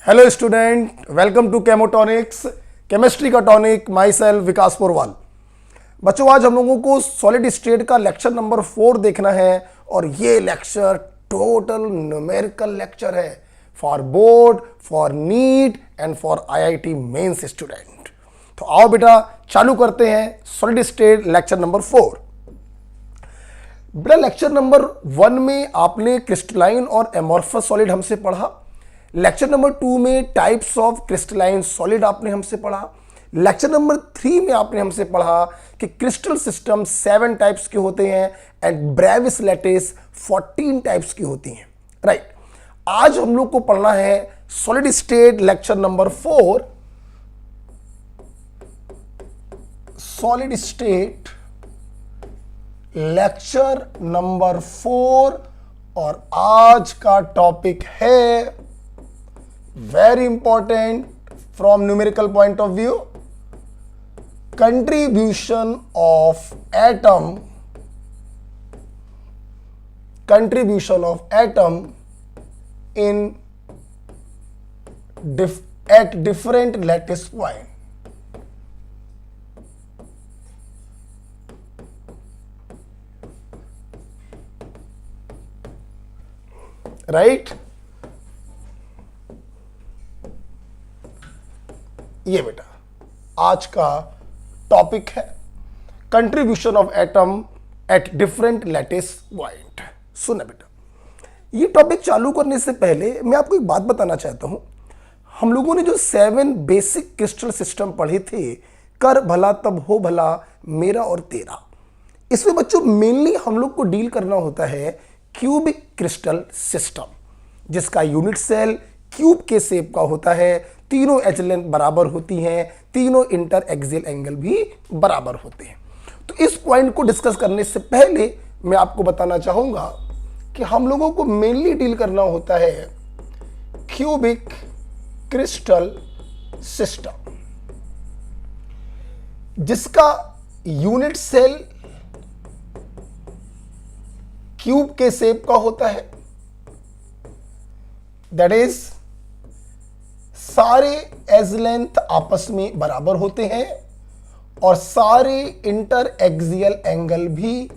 Hello student, welcome to chemotonics, chemistry का tonic. Myself Vikas Porwal. बच्चों, आज हम लोगों को सॉलिड स्टेट का लेक्चर नंबर 4 देखना है और ये लेक्चर टोटल न्यूमेरिकल लेक्चर है for board, for NEET and for IIT mains student. तो आओ बेटा चालू करते हैं सॉलिड स्टेट लेक्चर नंबर 4। बेटा लेक्चर नंबर 1 में आपने क्रिस्टलाइन और एमॉर्फस सॉलिड हमसे पढ़ा। लेक्चर नंबर 2 में टाइप्स ऑफ क्रिस्टलाइन सॉलिड आपने हमसे पढ़ा। लेक्चर नंबर 3 में आपने हमसे पढ़ा कि क्रिस्टल सिस्टम 7 टाइप्स के होते हैं एंड ब्रेविस लैटिस 14 टाइप्स की होती हैं। राइट, आज हम लोग को पढ़ना है solid state lecture number 4, solid state lecture number 4। और आज का टॉपिक है very important from numerical point of view, contribution of atom in at different lattice point. Right? ये बेटा आज का टॉपिक है contribution of atom at different lattice point. सुना बेटा, ये टॉपिक चालू करने से पहले मैं आपको एक बात बताना चाहता हूं। हम लोगों ने जो 7 बेसिक क्रिस्टल सिस्टम पढ़े थे, कर भला तब हो भला, मेरा और तेरा, इसमें बच्चों मेनली हम लोग को डील करना होता है क्यूबिक क्रिस्टल सिस्टम, जिसका यूनिट सेल क्यूब के शेप का होता है, तीनों एज लेंथ बराबर होती हैं, तीनों इंटर एक्सियल एंगल भी बराबर होते हैं। तो इस पॉइंट को डिस्कस करने से पहले मैं आपको बताना चाहूंगा कि हम लोगों को मेनली डील करना होता है क्यूबिक क्रिस्टल सिस्टम, जिसका यूनिट सेल क्यूब के शेप का होता है। दैट इज सारे एज लेंथ आपस में बराबर होते हैं और सारे इंटर एक्सियल एंगल भी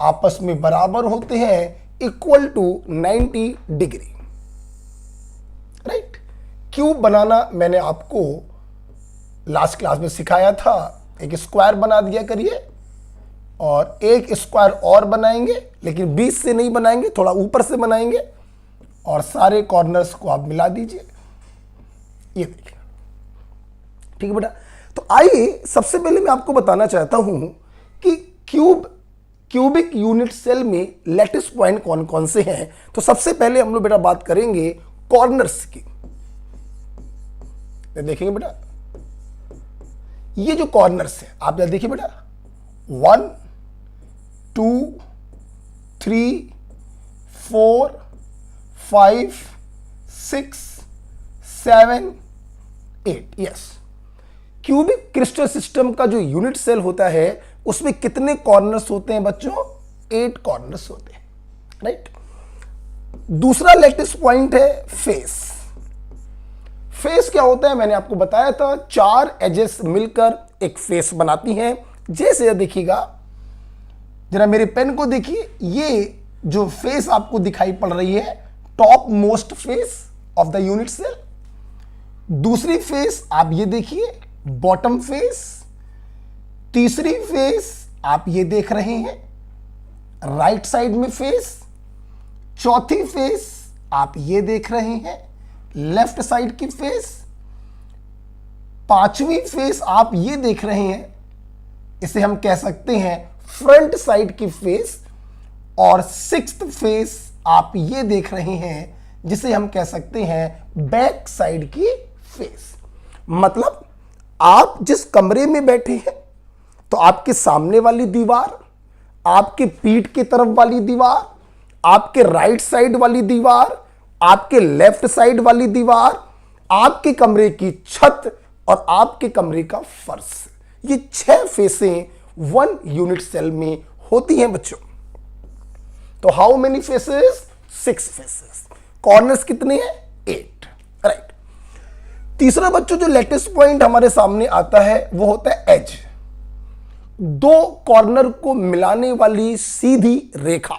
आपस में बराबर होते हैं, equal to 90 degree. Right, cube बनाना मैंने आपको लास्ट क्लास में सिखाया था। एक स्क्वायर बना दिया करिए और एक स्क्वायर और बनाएंगे, लेकिन बीच से नहीं बनाएंगे, थोड़ा ऊपर से बनाएंगे और सारे कॉर्नर्स को आप मिला दीजिए। ये देखिए, ठीक है बेटा। तो आइए सबसे पहले मैं आपको बताना चाहता हूं कि क्यूबिक यूनिट सेल में लैटिस पॉइंट कौन कौन से हैं। तो सबसे पहले हम लोग बेटा बात करेंगे कॉर्नर्स की। देखेंगे बेटा, ये जो कॉर्नर्स है आप देखिए बेटा, 1 2 3 4 5 6 7 8। यस, क्यूबिक क्रिस्टल सिस्टम का जो यूनिट सेल होता है उसमें कितने कॉर्नर्स होते हैं बच्चों? 8 कॉर्नर्स होते हैं। राइट, दूसरा लैटिस पॉइंट है फेस। फेस क्या होता है मैंने आपको बताया था, 4 एजेस मिलकर एक फेस बनाती हैं। जैसे देखिएगा, जरा मेरे पेन को देखिए, ये जो फेस आपको दिखाई पड़ रही है, top most face of the unit cell. दूसरी फेस आप ये देखिए, बॉटम फेस। तीसरी फेस आप ये देख रहे हैं, राइट साइड में फेस। चौथी फेस आप ये देख रहे हैं, लेफ्ट साइड की फेस। पांचवी फेस आप ये देख रहे हैं, इसे हम कह सकते हैं फ्रंट साइड की फेस। और 6th फेस आप ये देख रहे हैं, जिसे हम कह सकते हैं बैक साइड की फेस। मतलब आप जिस कमरे में बैठे हैं, तो आपके सामने वाली दीवार, आपके पीठ की तरफ वाली दीवार, आपके राइट साइड वाली दीवार, आपके लेफ्ट साइड वाली दीवार, आपके कमरे की छत और आपके कमरे का फर्श, ये 6 फेसें 1 यूनिट सेल में होती हैं बच्चों। तो how many faces? 6 faces. Corners कितने हैं? 8। राइट, तीसरा बच्चों जो लेटेस्ट पॉइंट हमारे सामने आता है वो होता है एज, दो कॉर्नर को मिलाने वाली सीधी रेखा।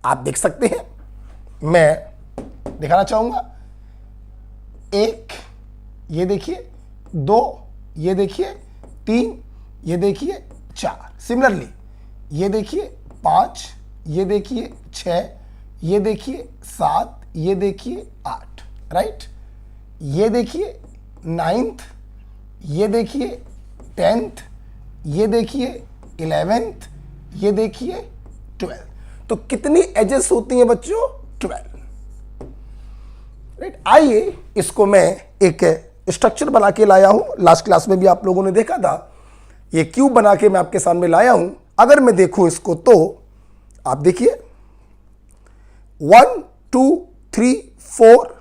आप देख सकते हैं, मैं दिखाना चाहूंगा, एक, ये देखिए, दो, ये देखिए, तीन, ये देखिए, चार। सिमिलरली ये देखिए 5, ये देखिए 6, ये देखिए 7, ये देखिए 8, राइट। ये देखिए 9th, ये देखिए 10th, ये देखिए 11th, ये देखिए 12th। तो कितनी एजेस होती हैं बच्चों? 12, राइट। आइए इसको मैं एक स्ट्रक्चर बना के लाया हूं, लास्ट क्लास में भी आप लोगों ने देखा था, ये क्यूब बना के मैं आपके सामने लाया हूं। अगर मैं देखूं इसको तो आप देखिए 1 2 3 4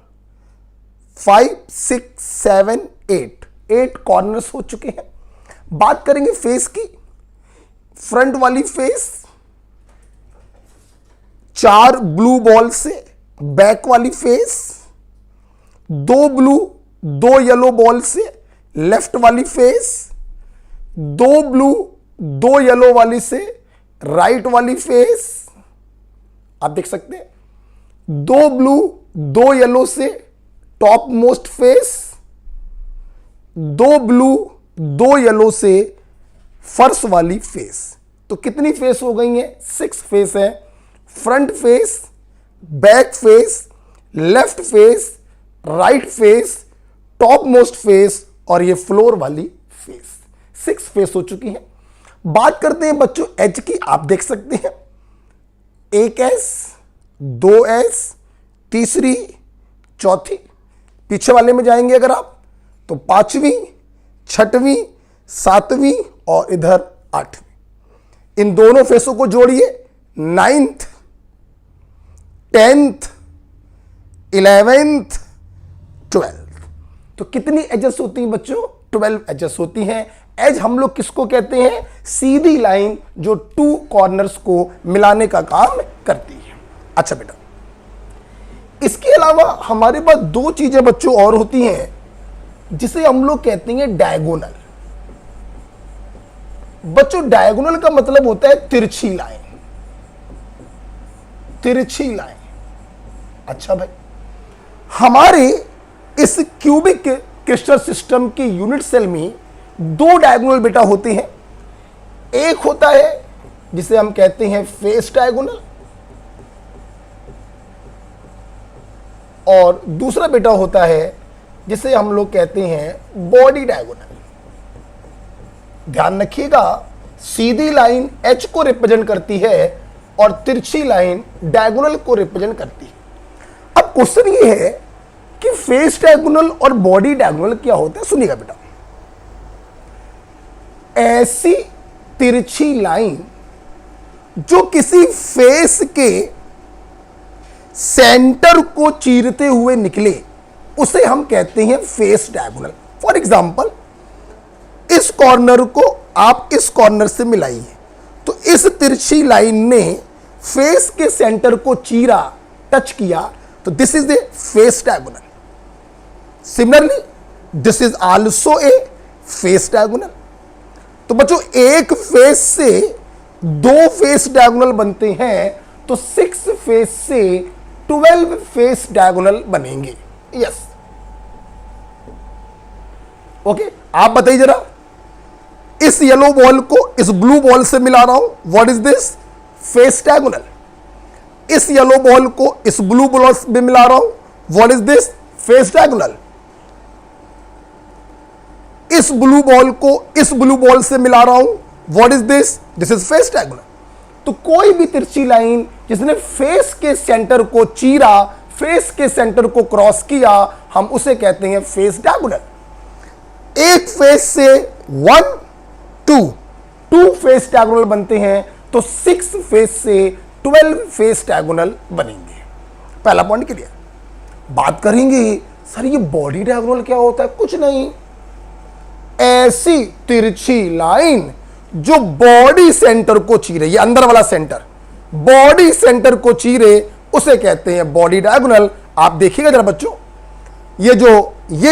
5 6 7 8 कॉर्नर्स हो चुके हैं। बात करेंगे फेस की, फ्रंट वाली फेस 4 ब्लू बॉल से, बैक वाली फेस 2 ब्लू 2 येलो बॉल से, लेफ्ट वाली फेस 2 ब्लू 2 येलो वाली से, राइट वाली फेस आप देख सकते हैं 2 ब्लू 2 येलो से, top most face 2 blue 2 yellow से, फर्स्ट वाली फेस। तो कितनी फेस हो गई है? 6 फेस है। Front face, back face, left face, right face, top most face और ये फ्लोर वाली फेस। 6 फेस हो चुकी है। बात करते हैं बच्चों एज की। आप देख सकते हैं 1 एस, 2 एस, तीसरी, चौथी। पीछे वाले में जाएंगे अगर आप तो 5वीं, 6वीं, 7वीं और इधर 8वीं। इन दोनों फेसों को जोड़िए 9th, 10th, 11th, 12th। तो कितनी एजेस होती हैं बच्चों? 12 एजेस होती हैं। एज हम लोग किसको कहते हैं? सीधी लाइन जो 2 कॉर्नर्स को मिलाने का काम करती है। अच्छा बेटा, इसके अलावा हमारे पास 2 चीजें बच्चों और होती हैं जिसे हम लोग कहते हैं डायगोनल। बच्चों डायगोनल का मतलब होता है तिरछी लाइन, तिरछी लाइन। अच्छा भाई, हमारे इस क्यूबिक क्रिस्टल सिस्टम के यूनिट सेल में 2 डायगोनल बेटा होते हैं। एक होता है जिसे हम कहते हैं फेस डायगोनल और दूसरा बेटा होता है जिसे हम लोग कहते हैं बॉडी डायगोनल। ध्यान रखिएगा, सीधी लाइन एच को रिप्रेजेंट करती है और तिरछी लाइन डायगोनल को रिप्रेजेंट करती है। अब क्वेश्चन ये है कि फेस डायगोनल और बॉडी डायगोनल क्या होता है? सुनिएगा बेटा, ऐसी तिरछी लाइन जो किसी फेस के सेंटर को चीरते हुए निकले उसे हम कहते हैं फेस डायगोनल। फॉर एग्जांपल, इस कॉर्नर को आप इस कॉर्नर से मिलाइए तो इस तिरछी लाइन ने फेस के सेंटर को चीरा, टच किया, तो this is a face diagonal. Similarly this is also a face diagonal. तो बच्चों एक फेस से 2 फेस डायगोनल बनते हैं तो 6 फेस से 12 फेस डायगोनल बनेंगे। Yes, okay. आप बताइए जरा, इस येलो बॉल को इस ब्लू बॉल से मिला रहा हूं, what is this? Face diagonal. इस येलो बॉल को इस ब्लू बॉल में मिला रहा हूं, what is this? Face diagonal. इस ब्लू बॉल को इस ब्लू बॉल से मिला रहा हूं, what is this? This is face diagonal. तो कोई भी तिरछी लाइन जिसने फेस के सेंटर को चीरा, फेस के सेंटर को क्रॉस किया, हम उसे कहते हैं फेस डायगोनल। एक फेस से 1 2 फेस डायगोनल बनते हैं तो 6 फेस से 12 फेस डायगोनल बनेंगे। पहला पॉइंट क्लियर। बात करेंगे सर ये बॉडी डायगोनल क्या होता है? कुछ नहीं, ऐसी तिरछी लाइन जो बॉडी सेंटर को चीरे, ये अंदर वाला सेंटर, बॉडी सेंटर को चीरे, उसे कहते हैं बॉडी डायगोनल। आप देखिएगा जरा बच्चों, ये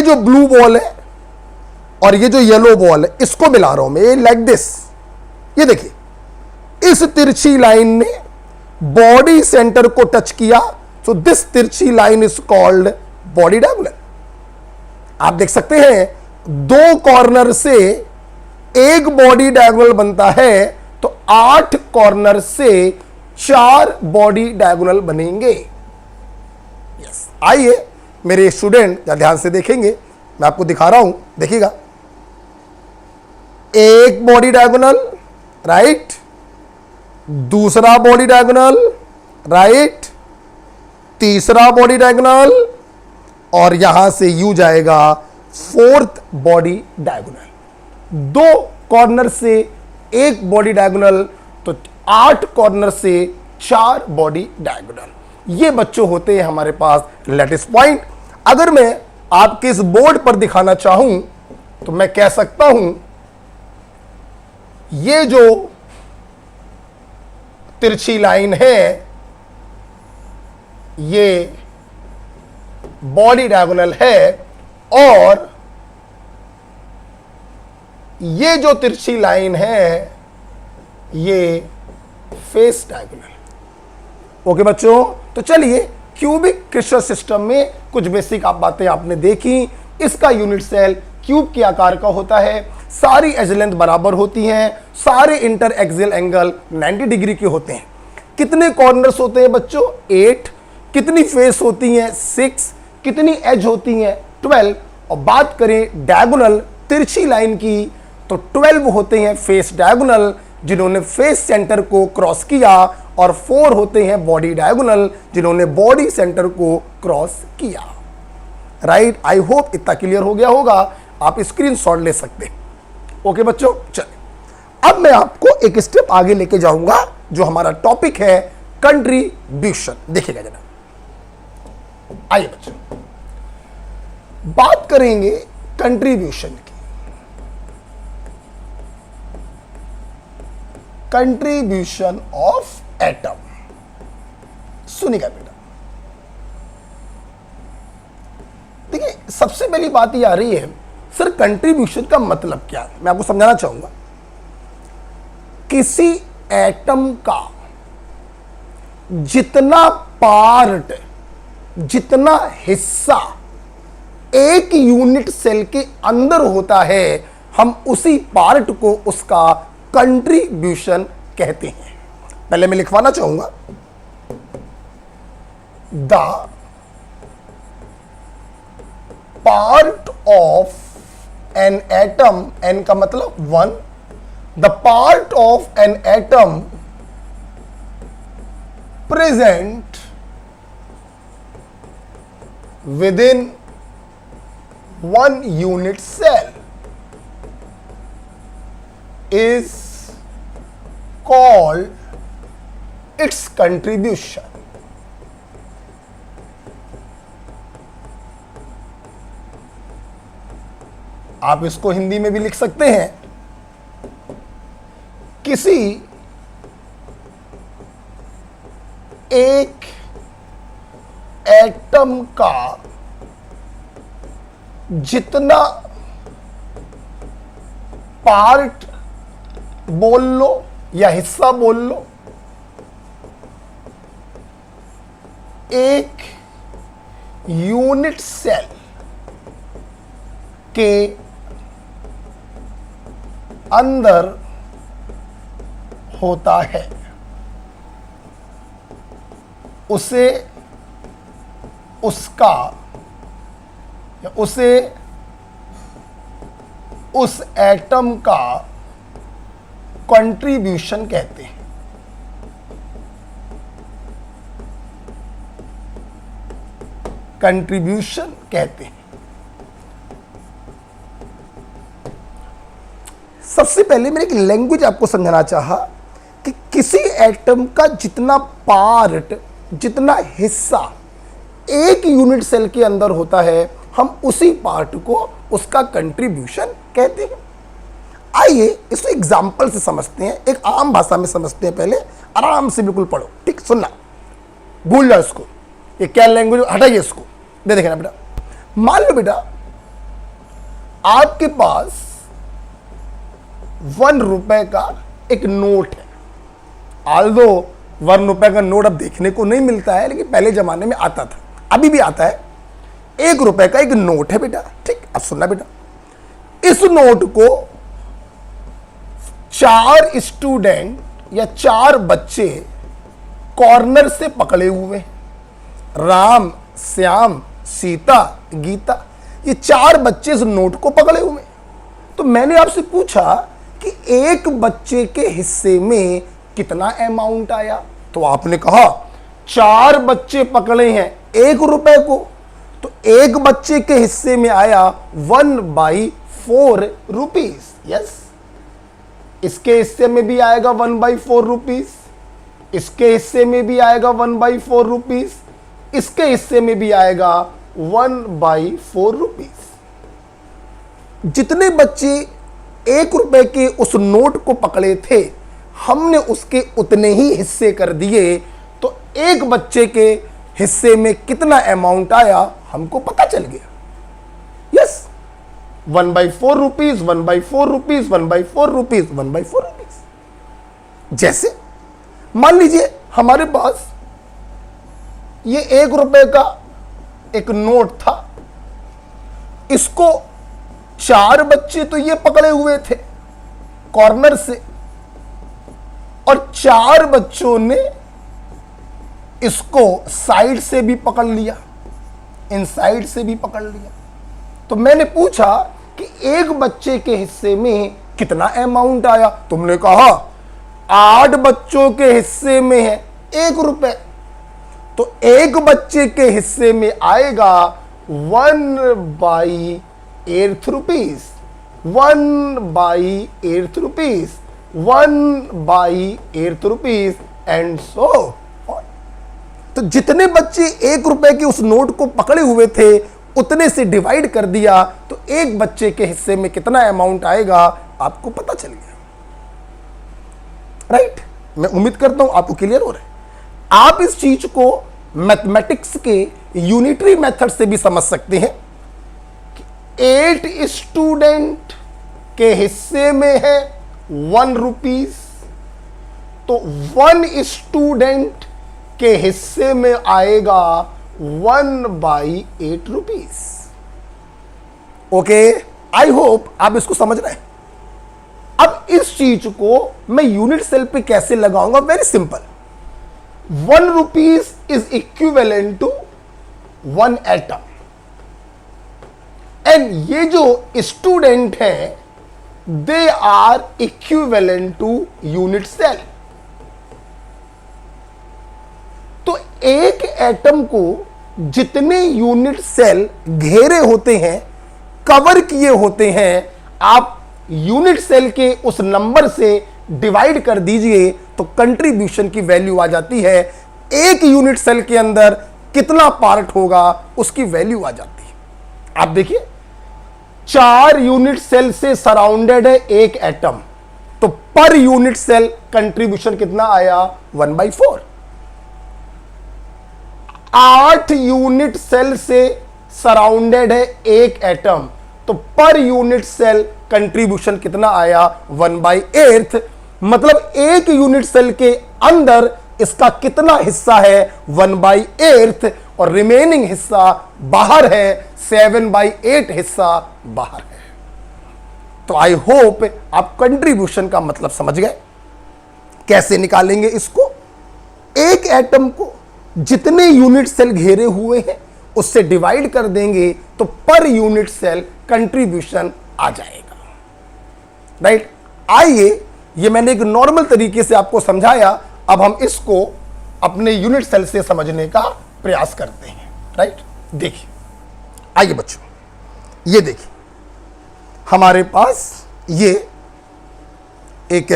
जो ब्लू बॉल है और ये जो येलो बॉल है, इसको मिला रहा हूं मैं, लाइक दिस। ये देखिए, इस तिरछी लाइन ने बॉडी सेंटर को टच किया, सो दिस तिरछी line is called body diagonal. आप देख सकते हैं, दो कॉर्नर से एक बॉडी डायगोनल बनता है, तो 8 कॉर्नर से 4 बॉडी डायगोनल बनेंगे। यस, आइए मेरे स्टूडेंट ध्यान से देखेंगे, मैं आपको दिखा रहा हूं, देखिएगा। एक बॉडी डायगोनल, राइट, दूसरा बॉडी डायगोनल, राइट, तीसरा बॉडी डायगोनल, और यहां से यू जाएगा 4th बॉडी डायगोनल। 2 कॉर्नर से एक बॉडी डायगोनल, तो 8 कॉर्नर से 4 बॉडी डायगोनल। ये बच्चों होते हैं हमारे पास लैटिस पॉइंट। अगर मैं आपके इस बोर्ड पर दिखाना चाहूं तो मैं कह सकता हूं, ये जो तिरछी लाइन है ये बॉडी डायगोनल है, और ये जो तिरछी लाइन है ये फेस डायगोनल। ओके बच्चों, तो चलिए, क्यूबिक क्रिस्टल सिस्टम में कुछ बेसिक बातें आपने देखी। इसका यूनिट सेल क्यूब के आकार का होता है, सारी एज लेंथ बराबर होती हैं, सारे इंटर एक्सियल एंगल 90 डिग्री के होते हैं। कितने कॉर्नर्स होते हैं बच्चों? 8। कितनी फेस होती हैं? 6। कितनी एज होती हैं? 12। और बात करें डायगोनल तिरछी लाइन की, तो 12 होते हैं फेस डायगोनल जिन्होंने फेस सेंटर को क्रॉस किया, और 4 होते हैं बॉडी डायगोनल जिन्होंने बॉडी सेंटर को क्रॉस किया। राइट, आई होप इतना क्लियर हो गया होगा, आप स्क्रीनशॉट ले सकते हैं। ओके बच्चों, चलिए अब मैं आपको एक स्टेप आगे लेके जाऊंगा, जो हमारा टॉपिक है कंट्रीब्यूशन। देखिएगा जरा, आइए बच्चों बात करेंगे कंट्रीब्यूशन की। Contribution of atom. सुनिएगा बेटा, देखिए सबसे पहली बात ये आ रही है, सर कंट्रीब्यूशन का मतलब क्या है? मैं आपको समझाना चाहूंगा। किसी एटम का जितना पार्ट, जितना हिस्सा एक यूनिट सेल के अंदर होता है, हम उसी पार्ट को उसका कंट्रीब्यूशन कहते हैं। पहले मैं लिखवाना चाहूंगा, the part of an atom, an का मतलब 1, the part of an atom present within 1 unit cell is called its contribution. आप इसको हिंदी में भी लिख सकते हैं, किसी एक एटम का जितना पार्ट बोल लो या हिस्सा बोल लो, एक यूनिट सेल के अंदर होता है, उसे उसका या उसे उस एटम का कंट्रीब्यूशन कहते हैं। कंट्रीब्यूशन कहते हैं। सबसे पहले मैंने एक लैंग्वेज आपको समझाना चाहा कि किसी एटम का जितना पार्ट, जितना हिस्सा एक यूनिट सेल के अंदर होता है, हम उसी पार्ट को उसका कंट्रीब्यूशन कहते हैं। आइए इसको एग्जाम्पल से समझते हैं, एक आम भाषा में समझते हैं। पहले आराम से बिल्कुल पढ़ो, ठीक, सुनना, भूल जाओ इसको, ये क्या लैंग्वेज, हटाइए इसको। दे देखना बेटा, मान लो बेटा आपके पास 1 रुपए का एक नोट है। आल्दो 1 रुपए का नोट अब देखने को नहीं मिलता है, लेकिन पहले जमाने में आता था, अभी भी आता है। 1 रुपए का एक नोट है बेटा, ठीक। अब सुनना बेटा, इस नोट को 4 स्टूडेंट या 4 बच्चे कॉर्नर से पकड़े हुए, राम, श्याम, सीता, गीता, ये 4 बच्चे इस नोट को पकड़े हुए। तो मैंने आपसे पूछा कि एक बच्चे के हिस्से में कितना अमाउंट आया, तो आपने कहा 4 बच्चे पकड़े हैं 1 रुपए को, तो एक बच्चे के हिस्से में आया 1/4 रुपीस। यस, इसके हिस्से में भी आएगा 1/4 रुपीस, इसके हिस्से में भी आएगा 1/4 रुपीस, इसके हिस्से में भी आएगा 1/4 रुपीस। जितने बच्चे 1 रुपए के उस नोट को पकड़े थे, हमने उसके उतने ही हिस्से कर दिए, तो एक बच्चे के हिस्से में कितना अमाउंट आया हमको पता चल गया। Yes, 1/4 rupees, 1/4 rupees, 1/4 rupees, 1/4 rupees. जैसे मान लीजिए हमारे पास ये 1 रुपए का एक नोट था, इसको 4 बच्चे तो ये पकड़े हुए थे कॉर्नर से, और 4 बच्चों ने इसको साइड से भी पकड़ लिया, इन साइड से भी पकड़ लिया। तो मैंने पूछा कि एक बच्चे के हिस्से में कितना अमाउंट आया, तुमने कहा 8 बच्चों के हिस्से में है 1 रुपए, तो एक बच्चे के हिस्से में आएगा 1/8 rupees, 1/8 rupees, 1/8 rupees and so. तो जितने बच्चे 1 रुपए के उस नोट को पकड़े हुए थे उतने से डिवाइड कर दिया, तो एक बच्चे के हिस्से में कितना अमाउंट आएगा आपको पता चल गया। राइट, मैं उम्मीद करता हूं आपको क्लियर हो रहा है। आप इस चीज को मैथमेटिक्स के यूनिटरी मेथड से भी समझ सकते हैं कि 8 स्टूडेंट के हिस्से में है 1 रुपीस, तो 1 स्टूडेंट के हिस्से में आएगा 1/8 रुपीस। ओके, आई होप आप इसको समझ रहे हैं। अब इस चीज को मैं यूनिट सेल पे कैसे लगाऊंगा, very simple. 1 rupees is equivalent to 1 atom, and ये जो स्टूडेंट है they are equivalent to unit cell. तो एक एटम को जितने यूनिट सेल घेरे होते हैं, कवर किए होते हैं, आप यूनिट सेल के उस नंबर से डिवाइड कर दीजिए तो कंट्रीब्यूशन की वैल्यू आ जाती है। एक यूनिट सेल के अंदर कितना पार्ट होगा उसकी वैल्यू आ जाती है। आप देखिए 4 यूनिट सेल से सराउंडेड है एक एटम, तो पर यूनिट सेल कंट्रीब्यूशन कितना आया 1/4। 8 यूनिट सेल से सराउंडेड है एक एटम, तो पर यूनिट सेल कंट्रीब्यूशन कितना आया 1/8। मतलब एक यूनिट सेल के अंदर इसका कितना हिस्सा है 1/8, और रिमेनिंग हिस्सा बाहर है 7/8 हिस्सा बाहर है। तो आई होप आप कंट्रीब्यूशन का मतलब समझ गए। कैसे निकालेंगे इसको, एक एटम को जितने यूनिट सेल घेरे हुए हैं उससे डिवाइड कर देंगे तो पर यूनिट सेल कंट्रीब्यूशन आ जाएगा। राइट, आइए, ये मैंने एक नॉर्मल तरीके से आपको समझाया, अब हम इसको अपने यूनिट सेल से समझने का प्रयास करते हैं। राइट, देखिए, आइए बच्चों, ये देखिए हमारे पास ये एक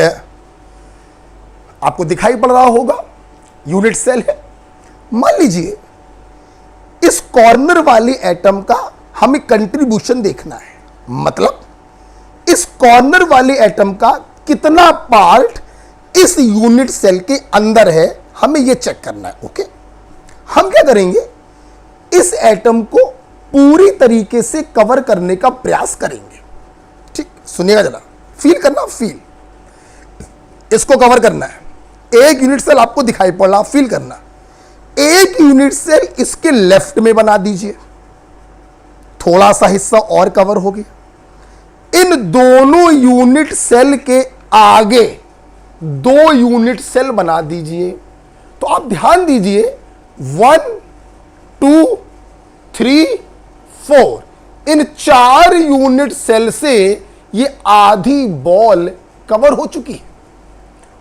आपको दिखाई पड़ रहा होगा यूनिट सेल है। मान लीजिए इस कॉर्नर वाले एटम का हमें कंट्रीब्यूशन देखना है, मतलब इस कॉर्नर वाले एटम का कितना पार्ट इस यूनिट सेल के अंदर है, हमें यह चेक करना है। ओके, हम क्या करेंगे, इस एटम को पूरी तरीके से कवर करने का प्रयास करेंगे। ठीक, सुनिएगा जरा, फील करना, फील, इसको कवर करना है। एक यूनिट सेल आपको दिखाई पड़ रहा, फील करना। एक यूनिट सेल इसके लेफ्ट में बना दीजिए, थोड़ा सा हिस्सा और कवर हो गया। इन दोनों यूनिट सेल के आगे 2 यूनिट सेल बना दीजिए। तो आप ध्यान दीजिए, 1 2 3 4, इन 4 यूनिट सेल से ये आधी बॉल कवर हो चुकी है।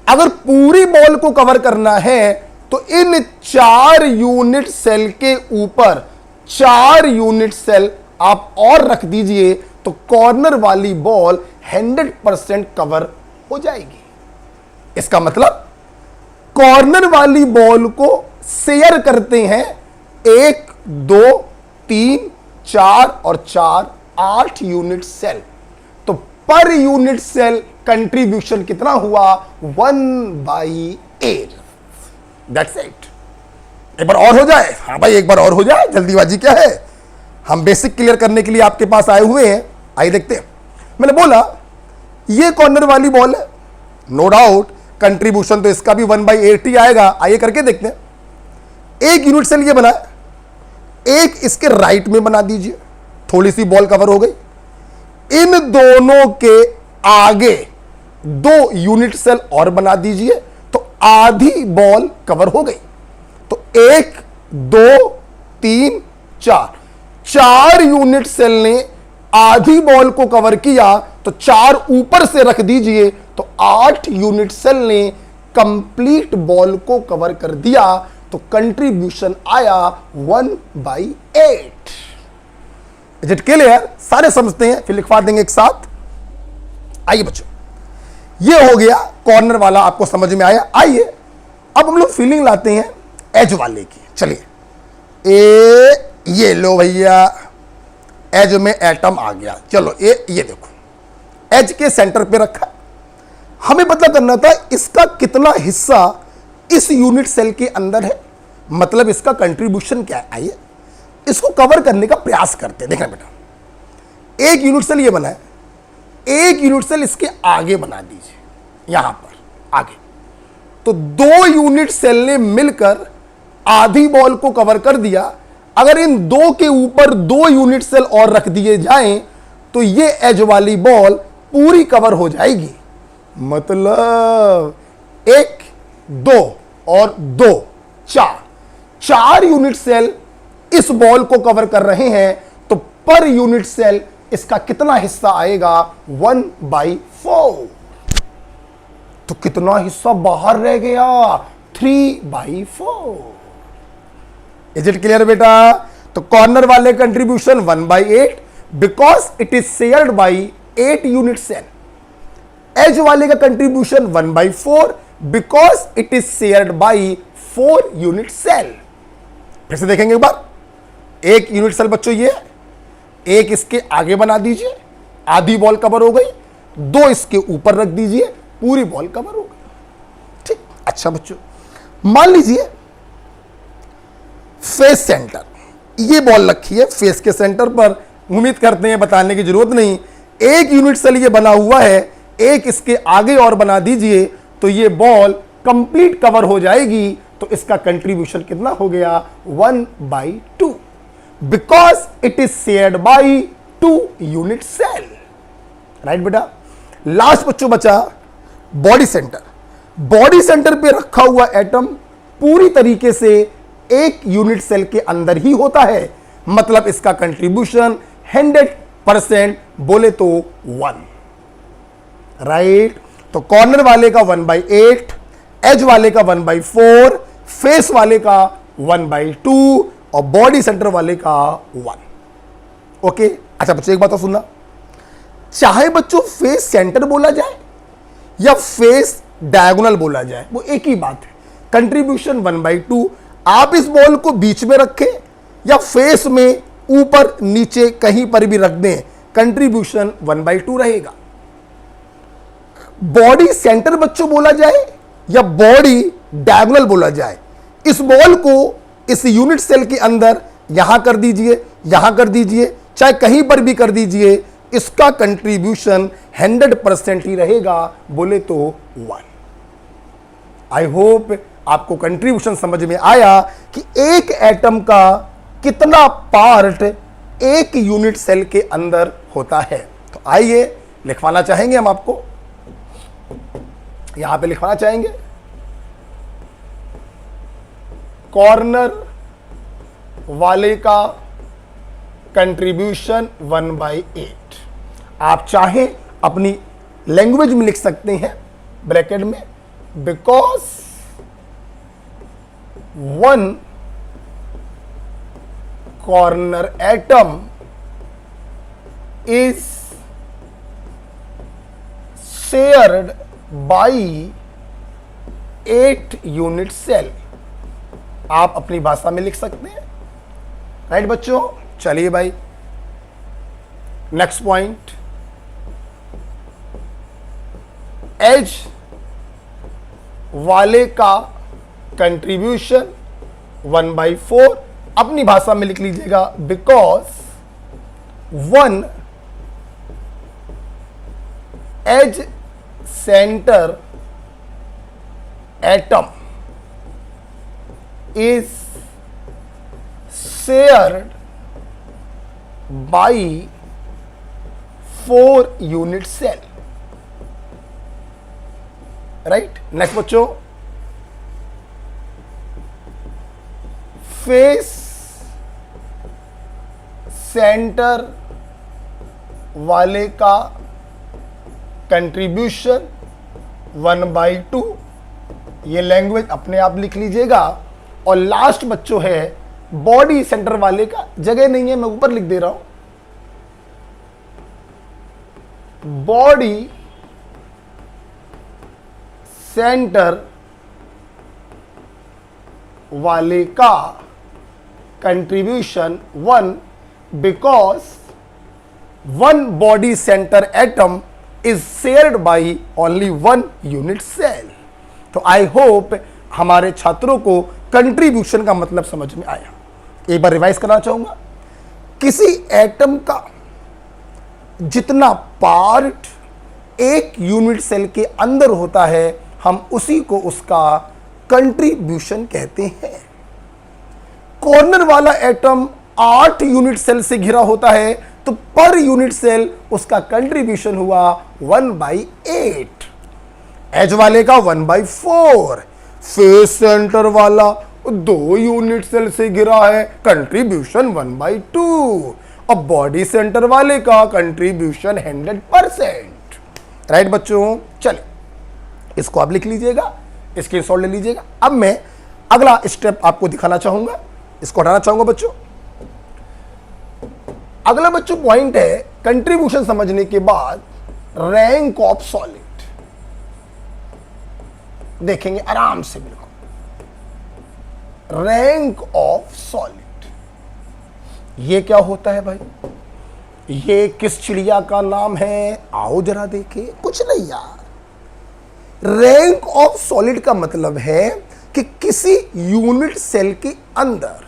अगर पूरी बॉल को कवर करना है तो इन 4 यूनिट सेल के ऊपर 4 यूनिट सेल आप और रख दीजिए, तो कॉर्नर वाली बॉल 100% कवर हो जाएगी। इसका मतलब कॉर्नर वाली बॉल को शेयर करते हैं 1 2 3 4 और 4 8 यूनिट सेल। तो पर यूनिट सेल कंट्रीब्यूशन कितना हुआ? 1/8। That's it. एक बार और हो जाए। हाँ भाई, एक बार और हो जाए, जल्दीबाजी क्या है, हम बेसिक क्लियर करने के लिए आपके पास आए हुए हैं। आइए देखते हैं। मैंने बोला ये कॉर्नर वाली बॉल है, नो डाउट कंट्रीब्यूशन तो इसका भी 1/8 ही आएगा। आइए करके देखते हैं। एक यूनिट सेल ये बना, एक इसके राइट में बना दीजिए, थोड़ी सी बॉल कवर हो गई। इन दोनों के आगे 2 यूनिट सेल और बना दीजिए, तो आधी बॉल कवर हो गई। तो 1 2 3 4, 4 यूनिट सेल ने आधी बॉल को कवर किया, तो 4 ऊपर से रख दीजिए, तो 8 यूनिट सेल ने कंप्लीट बॉल को कवर कर दिया। तो कंट्रीब्यूशन आया 1/8। Is it clear? सारे समझते हैं, फिर लिखवा देंगे एक साथ। आइए बच्चों, ये हो गया कॉर्नर वाला, आपको समझ में आया। आइए अब हम लोग फीलिंग लाते हैं एज वाले की। चलिए, ये लो भैया, एज में एटम आ गया। चलो ये देखो, एज के सेंटर पे रखा। हमें पता करना था इसका कितना हिस्सा इस यूनिट सेल के अंदर है, मतलब इसका कंट्रीब्यूशन क्या है। आइए इसको कवर करने का प्रयास करते हैं। देखना बेटा, एक यूनिट सेल ये बना है, एक यूनिट सेल इसके आगे बना दीजिए, यहां पर आगे। तो 2 यूनिट सेल ने मिलकर आधी बॉल को कवर कर दिया। अगर इन 2 के ऊपर 2 यूनिट सेल और रख दिए जाएं, तो ये एज वाली बॉल पूरी कवर हो जाएगी। मतलब 1 2 और 2 4 यूनिट सेल इस बॉल को कवर कर रहे हैं। तो पर यूनिट सेल इसका कितना हिस्सा आएगा? 1/4। तो कितना हिस्सा बाहर रह गया? 3/4। इज इट क्लियर बेटा? तो कॉर्नर वाले contribution 1/8 because it is shared by 8 unit cell. Edge वाले का contribution 1/4 because it is shared by 4 unit cell. फिर से देखेंगे एक बार। एक यूनिट सेल बच्चों ये, एक इसके आगे बना दीजिए, आधी बॉल कवर हो गई। 2 इसके ऊपर रख दीजिए, पूरी बॉल कवर हो गई। ठीक, अच्छा बच्चों, मान लीजिए फेस सेंटर, ये बॉल रखी है फेस के सेंटर पर। उम्मीद करते हैं बताने की जरूरत नहीं। एक यूनिट सेल ये बना हुआ है, एक इसके आगे और बना दीजिए, तो ये बॉल कंप्लीट कवर हो जाएगी। तो इसका कंट्रीब्यूशन कितना हो गया? 1/2 because it is shared by 2 unit cell. Right बेटा। लास्ट बच्चों बचा बॉडी सेंटर। बॉडी सेंटर पे रखा हुआ एटम पूरी तरीके से एक यूनिट सेल के अंदर ही होता है, मतलब इसका कंट्रीब्यूशन 100% बोले तो 1। राइट। तो कॉर्नर वाले का 1/8, एज वाले का 1/4, फेस वाले का 1/2 और बॉडी सेंटर वाले का 1। ओके। अच्छा बच्चों, एक बात और सुनना, चाहे बच्चों फेस सेंटर बोला जाए या फेस डायगोनल बोला जाए, वो एक ही बात है। कंट्रीब्यूशन 1/2। आप इस बॉल को बीच में रखें या फेस में ऊपर नीचे कहीं पर भी रख दें, कंट्रीब्यूशन 1/2 रहेगा। बॉडी सेंटर बच्चों बोला जाए या बॉडी डायगोनल बोला जाए, इस बॉल को इस यूनिट सेल के अंदर यहां कर दीजिए, यहां कर दीजिए, चाहे कहीं पर भी कर दीजिए, इसका कंट्रीब्यूशन 100% ही रहेगा, बोले तो 1। आई होप आपको कंट्रीब्यूशन समझ में आया कि एक एटम का कितना पार्ट एक यूनिट सेल के अंदर होता है। तो आइए लिखवाना चाहेंगे हम आपको, यहां पे लिखवाना चाहेंगे कॉर्नर वाले का कंट्रीब्यूशन 1/8। आप चाहें अपनी लैंग्वेज में लिख सकते हैं ब्रैकेट में, because 1 corner atom is shared by 8 unit cell। आप अपनी भाषा में लिख सकते हैं, राइट बच्चों। चलिए भाई नेक्स्ट पॉइंट, एज वाले का कंट्रीब्यूशन 1/4। अपनी भाषा में लिख लीजिएगा, because 1 edge centre atom is shared by 4 unit cell, right. Next बच्चों, फेस सेंटर वाले का कंट्रीब्यूशन 1/2। ये लैंग्वेज अपने आप लिख लीजिएगा। और लास्ट बच्चों है बॉडी सेंटर वाले का, जगह नहीं है मैं ऊपर लिख दे रहा हूं, बॉडी सेंटर वाले का contribution 1, because 1 body centre atom is shared by only 1 unit cell. तो आई होप हमारे छात्रों को कंट्रीब्यूशन का मतलब समझ में आया। एक बार रिवाइज करना चाहूंगा, किसी एटम का जितना पार्ट एक यूनिट सेल के अंदर होता है, हम उसी को उसका कंट्रीब्यूशन कहते हैं। कॉर्नर वाला एटम 8 यूनिट सेल से घिरा होता है, तो पर यूनिट सेल उसका कंट्रीब्यूशन हुआ 1/8। एज वाले का 1/4। फेस सेंटर वाला 2 यूनिट सेल से घिरा है, कंट्रीब्यूशन 1/2। और बॉडी सेंटर वाले का कंट्रीब्यूशन 100%, राइट बच्चों। चलिए इसको आप लिख लीजिएगा, स्क्रीनशॉट ले लीजिएगा। अब मैं अगला स्टेप आपको दिखाना चाहूंगा, इसको हटाना चाहूंगा बच्चों। अगला बच्चों पॉइंट है, कंट्रीब्यूशन समझने के बाद रैंक ऑफ सॉलिड देखेंगे आराम से, बिल्कुल रैंक ऑफ सॉलिड। ये क्या होता है भाई, ये किस चिड़िया का नाम है, आओ जरा देखें। कुछ नहीं यार, रैंक ऑफ सॉलिड का मतलब है कि किसी यूनिट सेल के अंदर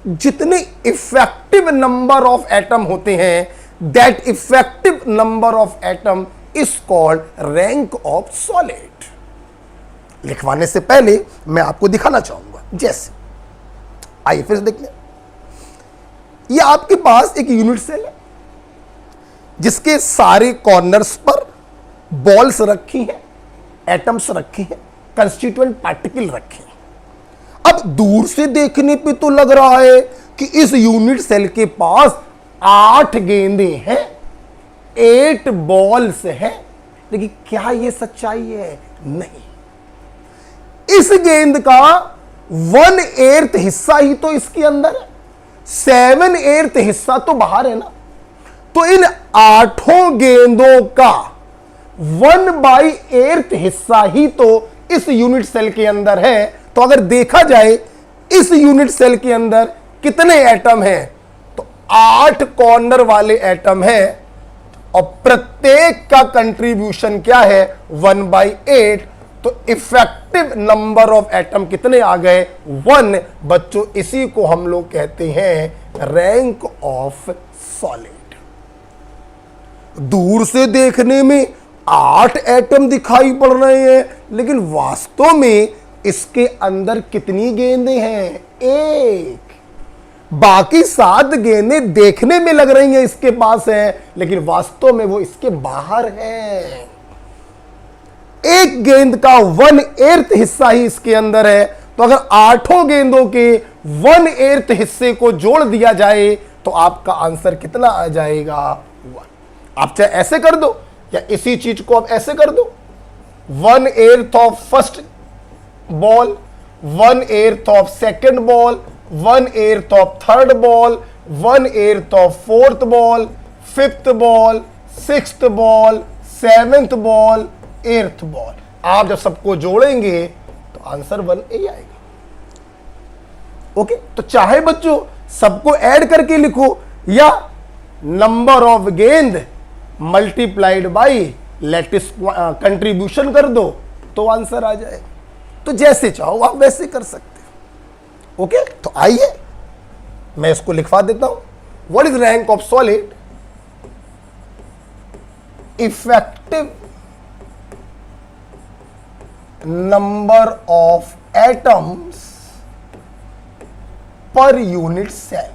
जितने इफेक्टिव नंबर ऑफ एटम होते हैं, that effective number of atom is called rank of solid. लिखवाने से पहले मैं आपको दिखाना चाहूंगा, जैसे आइए फिर से देख लें। ये आपके पास एक यूनिट सेल है जिसके सारे कॉर्नर्स पर बॉल्स रखी हैं, एटम्स रखे हैं, कंस्टिट्यूएंट पार्टिकल रखे हैं। अब दूर से देखने पे तो लग रहा है कि इस यूनिट सेल के पास 8 गेंदे हैं, 8 बॉल्स हैं, लेकिन क्या यह सच्चाई है? नहीं। इस गेंद का 1/8 हिस्सा ही तो इसके अंदर है, 7/8 हिस्सा तो बाहर है ना। तो इन 8 गेंदों का 1/8 हिस्सा ही तो इस यूनिट सेल के अंदर है। तो अगर देखा जाए इस यूनिट सेल के अंदर कितने एटम हैं, तो 8 कॉर्नर वाले एटम हैं, और प्रत्येक का कंट्रीब्यूशन क्या है, 1/8। तो इफेक्टिव नंबर ऑफ एटम कितने आ गए, 1। बच्चों इसी को हम लोग कहते हैं रैंक ऑफ सॉलिड। दूर से देखने में 8 एटम दिखाई पड़ रहे हैं, लेकिन वास्तव में इसके अंदर कितनी गेंदें हैं? 1। बाकी 7 गेंदें देखने में लग रही हैं इसके पास है, लेकिन वास्तव में वो इसके बाहर है। एक गेंद का 1/8 हिस्सा ही इसके अंदर है। तो अगर 8 गेंदों के 1/8 हिस्से को जोड़ दिया जाए तो आपका आंसर कितना आ जाएगा? 1। आप चाहे ऐसे कर दो या इसी चीज को आप ऐसे कर दो, 1/8 of first ball, 1/8 of second ball, 1/8 of third ball, 1/8 of fourth ball, 5th ball, 6th ball, 7th ball, 8th ball. आप जब सबको जोड़ेंगे तो आंसर 1A आएगा। ओके, तो चाहे बच्चों सबको ऐड करके लिखो या नंबर ऑफ गेंद मल्टीप्लाइड बाई लैटिस कंट्रीब्यूशन कर दो तो आंसर आ जाए। तो जैसे चाहो आप वैसे कर सकते हो। ओके, तो आइए मैं इसको लिखवा देता हूं। What is rank of solid? Effective number of atoms per unit cell.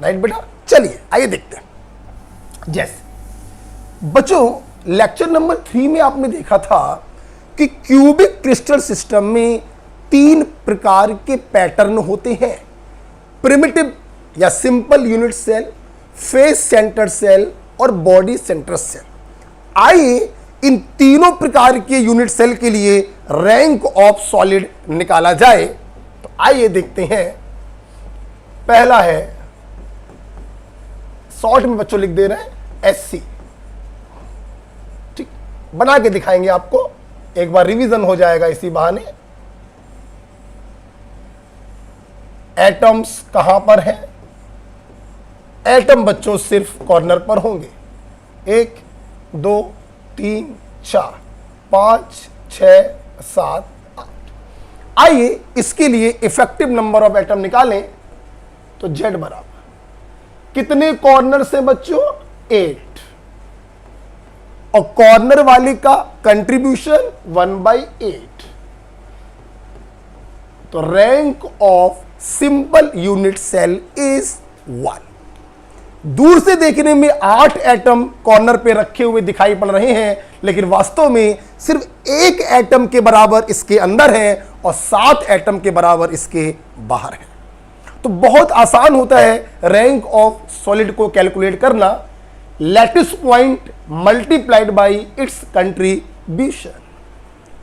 Right बेटा, चलिए आइए देखते हैं। जैसे बच्चों लेक्चर नंबर 3 में आपने देखा था कि क्यूबिक क्रिस्टल सिस्टम में 3 प्रकार के पैटर्न होते हैं, प्रिमिटिव या simple unit cell, face centre cell और बॉडी सेंटर सेल। आइए इन तीनों प्रकार के यूनिट सेल के लिए रैंक ऑफ सॉलिड निकाला जाए। तो आइए देखते हैं। पहला है, शॉर्ट में बच्चों लिख दे रहे हैं SC। ठीक, बना के दिखाएंगे आपको, एक बार रिवीजन हो जाएगा इसी बहाने। एटम्स कहां पर है? एटम बच्चों सिर्फ कॉर्नर पर होंगे। 1 2 3 4 5 6 7 8। आइए इसके लिए इफेक्टिव नंबर ऑफ एटम निकालें। तो Z बराबर कितने कॉर्नर से बच्चों? 8। और कॉर्नर वाले का कंट्रीब्यूशन 1/8। तो rank of simple unit cell is 1। दूर से देखने में 8 एटम कॉर्नर पे रखे हुए दिखाई पड़ रहे हैं, लेकिन वास्तव में सिर्फ 1 एटम के बराबर इसके अंदर है और 7 एटम के बराबर इसके बाहर है। तो बहुत आसान होता है रैंक ऑफ सॉलिड को कैलकुलेट करना। Lattice point multiplied by its contribution.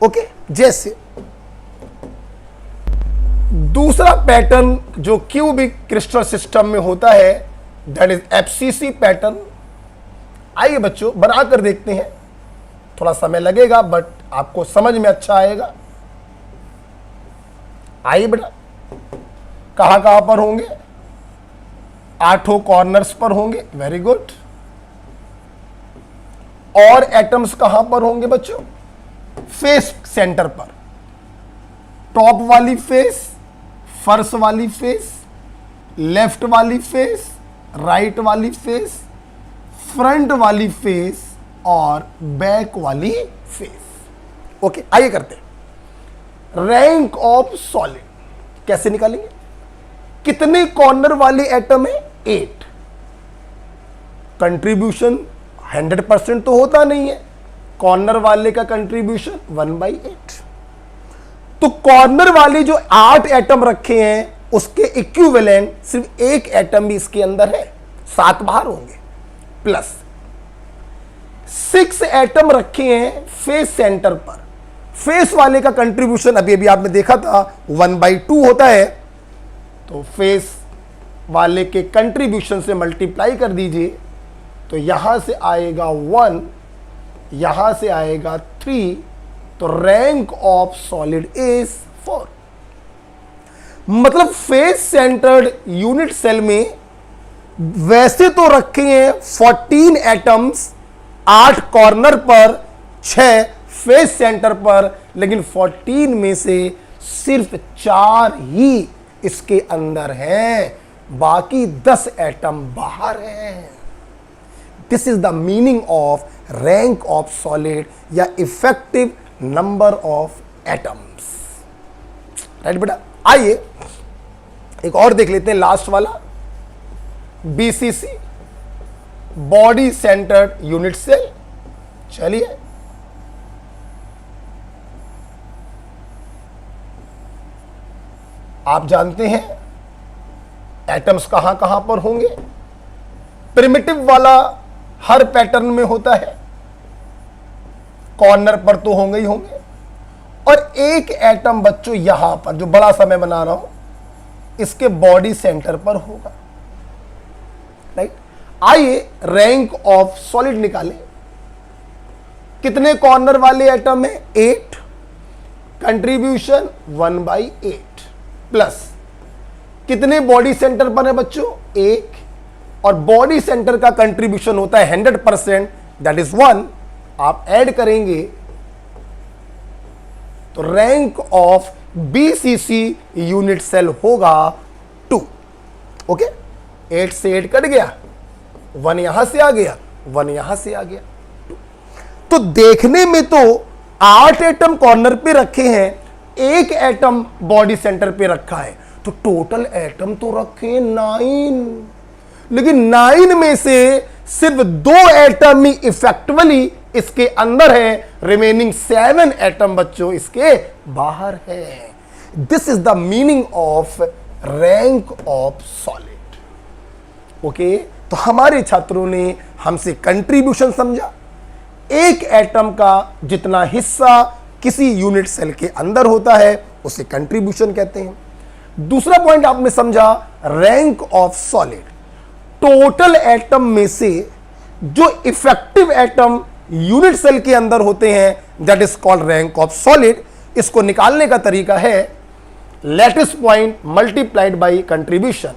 Okay, जैसे दूसरा पैटर्न जो क्यूबिक क्रिस्टल सिस्टम में होता है, दैट इज FCC पैटर्न। आइए बच्चों बनाकर देखते हैं। थोड़ा समय लगेगा बट आपको समझ में अच्छा आएगा। आइए बेटा, कहां कहां पर होंगे? 8 कॉर्नर्स पर होंगे। Very good. और एटम्स कहां पर होंगे बच्चों? फेस सेंटर पर। टॉप वाली फेस, फर्स्ट वाली फेस, लेफ्ट वाली फेस, राइट वाली फेस, फ्रंट वाली फेस और बैक वाली फेस। ओके, आइए करते हैं। रैंक ऑफ सॉलिड कैसे निकालेंगे? कितने कॉर्नर वाले एटम है? 8। कंट्रीब्यूशन 100% तो होता नहीं है, कॉर्नर वाले का कंट्रीब्यूशन 1/8। तो कॉर्नर वाले जो 8 एटम रखे हैं उसके इक्विवेलेंट सिर्फ 1 एटम भी इसके अंदर है, 7 बाहर होंगे। प्लस 6 एटम रखे हैं फेस सेंटर पर। फेस वाले का कंट्रीब्यूशन अभी अभी आपने देखा था 1/2 होता है। तो फेस वाले के कंट्रीब्यूशन से मल्टीप्लाई कर दीजिए, तो यहां से आएगा 1, यहां से आएगा 3। तो रैंक ऑफ सॉलिड इज 4। मतलब फेस सेंटर्ड यूनिट सेल में वैसे तो रखे हैं 14 एटम्स, 8 कॉर्नर पर, 6 फेस सेंटर पर, लेकिन 14 में से सिर्फ 4 ही इसके अंदर हैं, बाकी 10 एटम बाहर हैं। This is the meaning of rank of solid या effective number of atoms. Right बेटा, आइए एक और देख लेते हैं, लास्ट वाला, BCC, body centred unit cell. चलिए आप जानते हैं एटम्स कहां कहां पर होंगे। प्रिमिटिव वाला हर पैटर्न में होता है, कॉर्नर पर तो होंगे ही होंगे, और एक एटम बच्चों यहां पर जो बड़ा सा मैं बना रहा हूं इसके बॉडी सेंटर पर होगा। राइट, आइए रैंक ऑफ सॉलिड निकालें। कितने कॉर्नर वाले एटम है? 8, कंट्रीब्यूशन 1/8 प्लस कितने बॉडी सेंटर पर है बच्चों? 1, और बॉडी सेंटर का कंट्रीब्यूशन होता है 100%, दैट इज 1। आप ऐड करेंगे तो rank of BCC unit cell होगा 2। ओके, 8 से 8 कट गया, 1 यहां से आ गया, 1 यहां से आ गया, 2। तो देखने में तो 8 एटम कॉर्नर पे रखे हैं, 1 एटम बॉडी सेंटर पे रखा है, तो टोटल एटम तो रखे 9, लेकिन 9 में से सिर्फ 2 एटम ही इफेक्टिवली इसके अंदर है, रिमेनिंग 7 एटम बच्चों इसके बाहर है। This is the meaning of rank of solid. Okay, तो हमारे छात्रों ने हमसे कंट्रीब्यूशन समझा, एक एटम का जितना हिस्सा किसी यूनिट सेल के अंदर होता है उसे कंट्रीब्यूशन कहते हैं। दूसरा पॉइंट आपने समझा rank of solid, total atom में से जो इफेक्टिव एटम यूनिट सेल के अंदर होते हैं that is called rank of solid. इसको निकालने का तरीका है lattice point multiplied by contribution,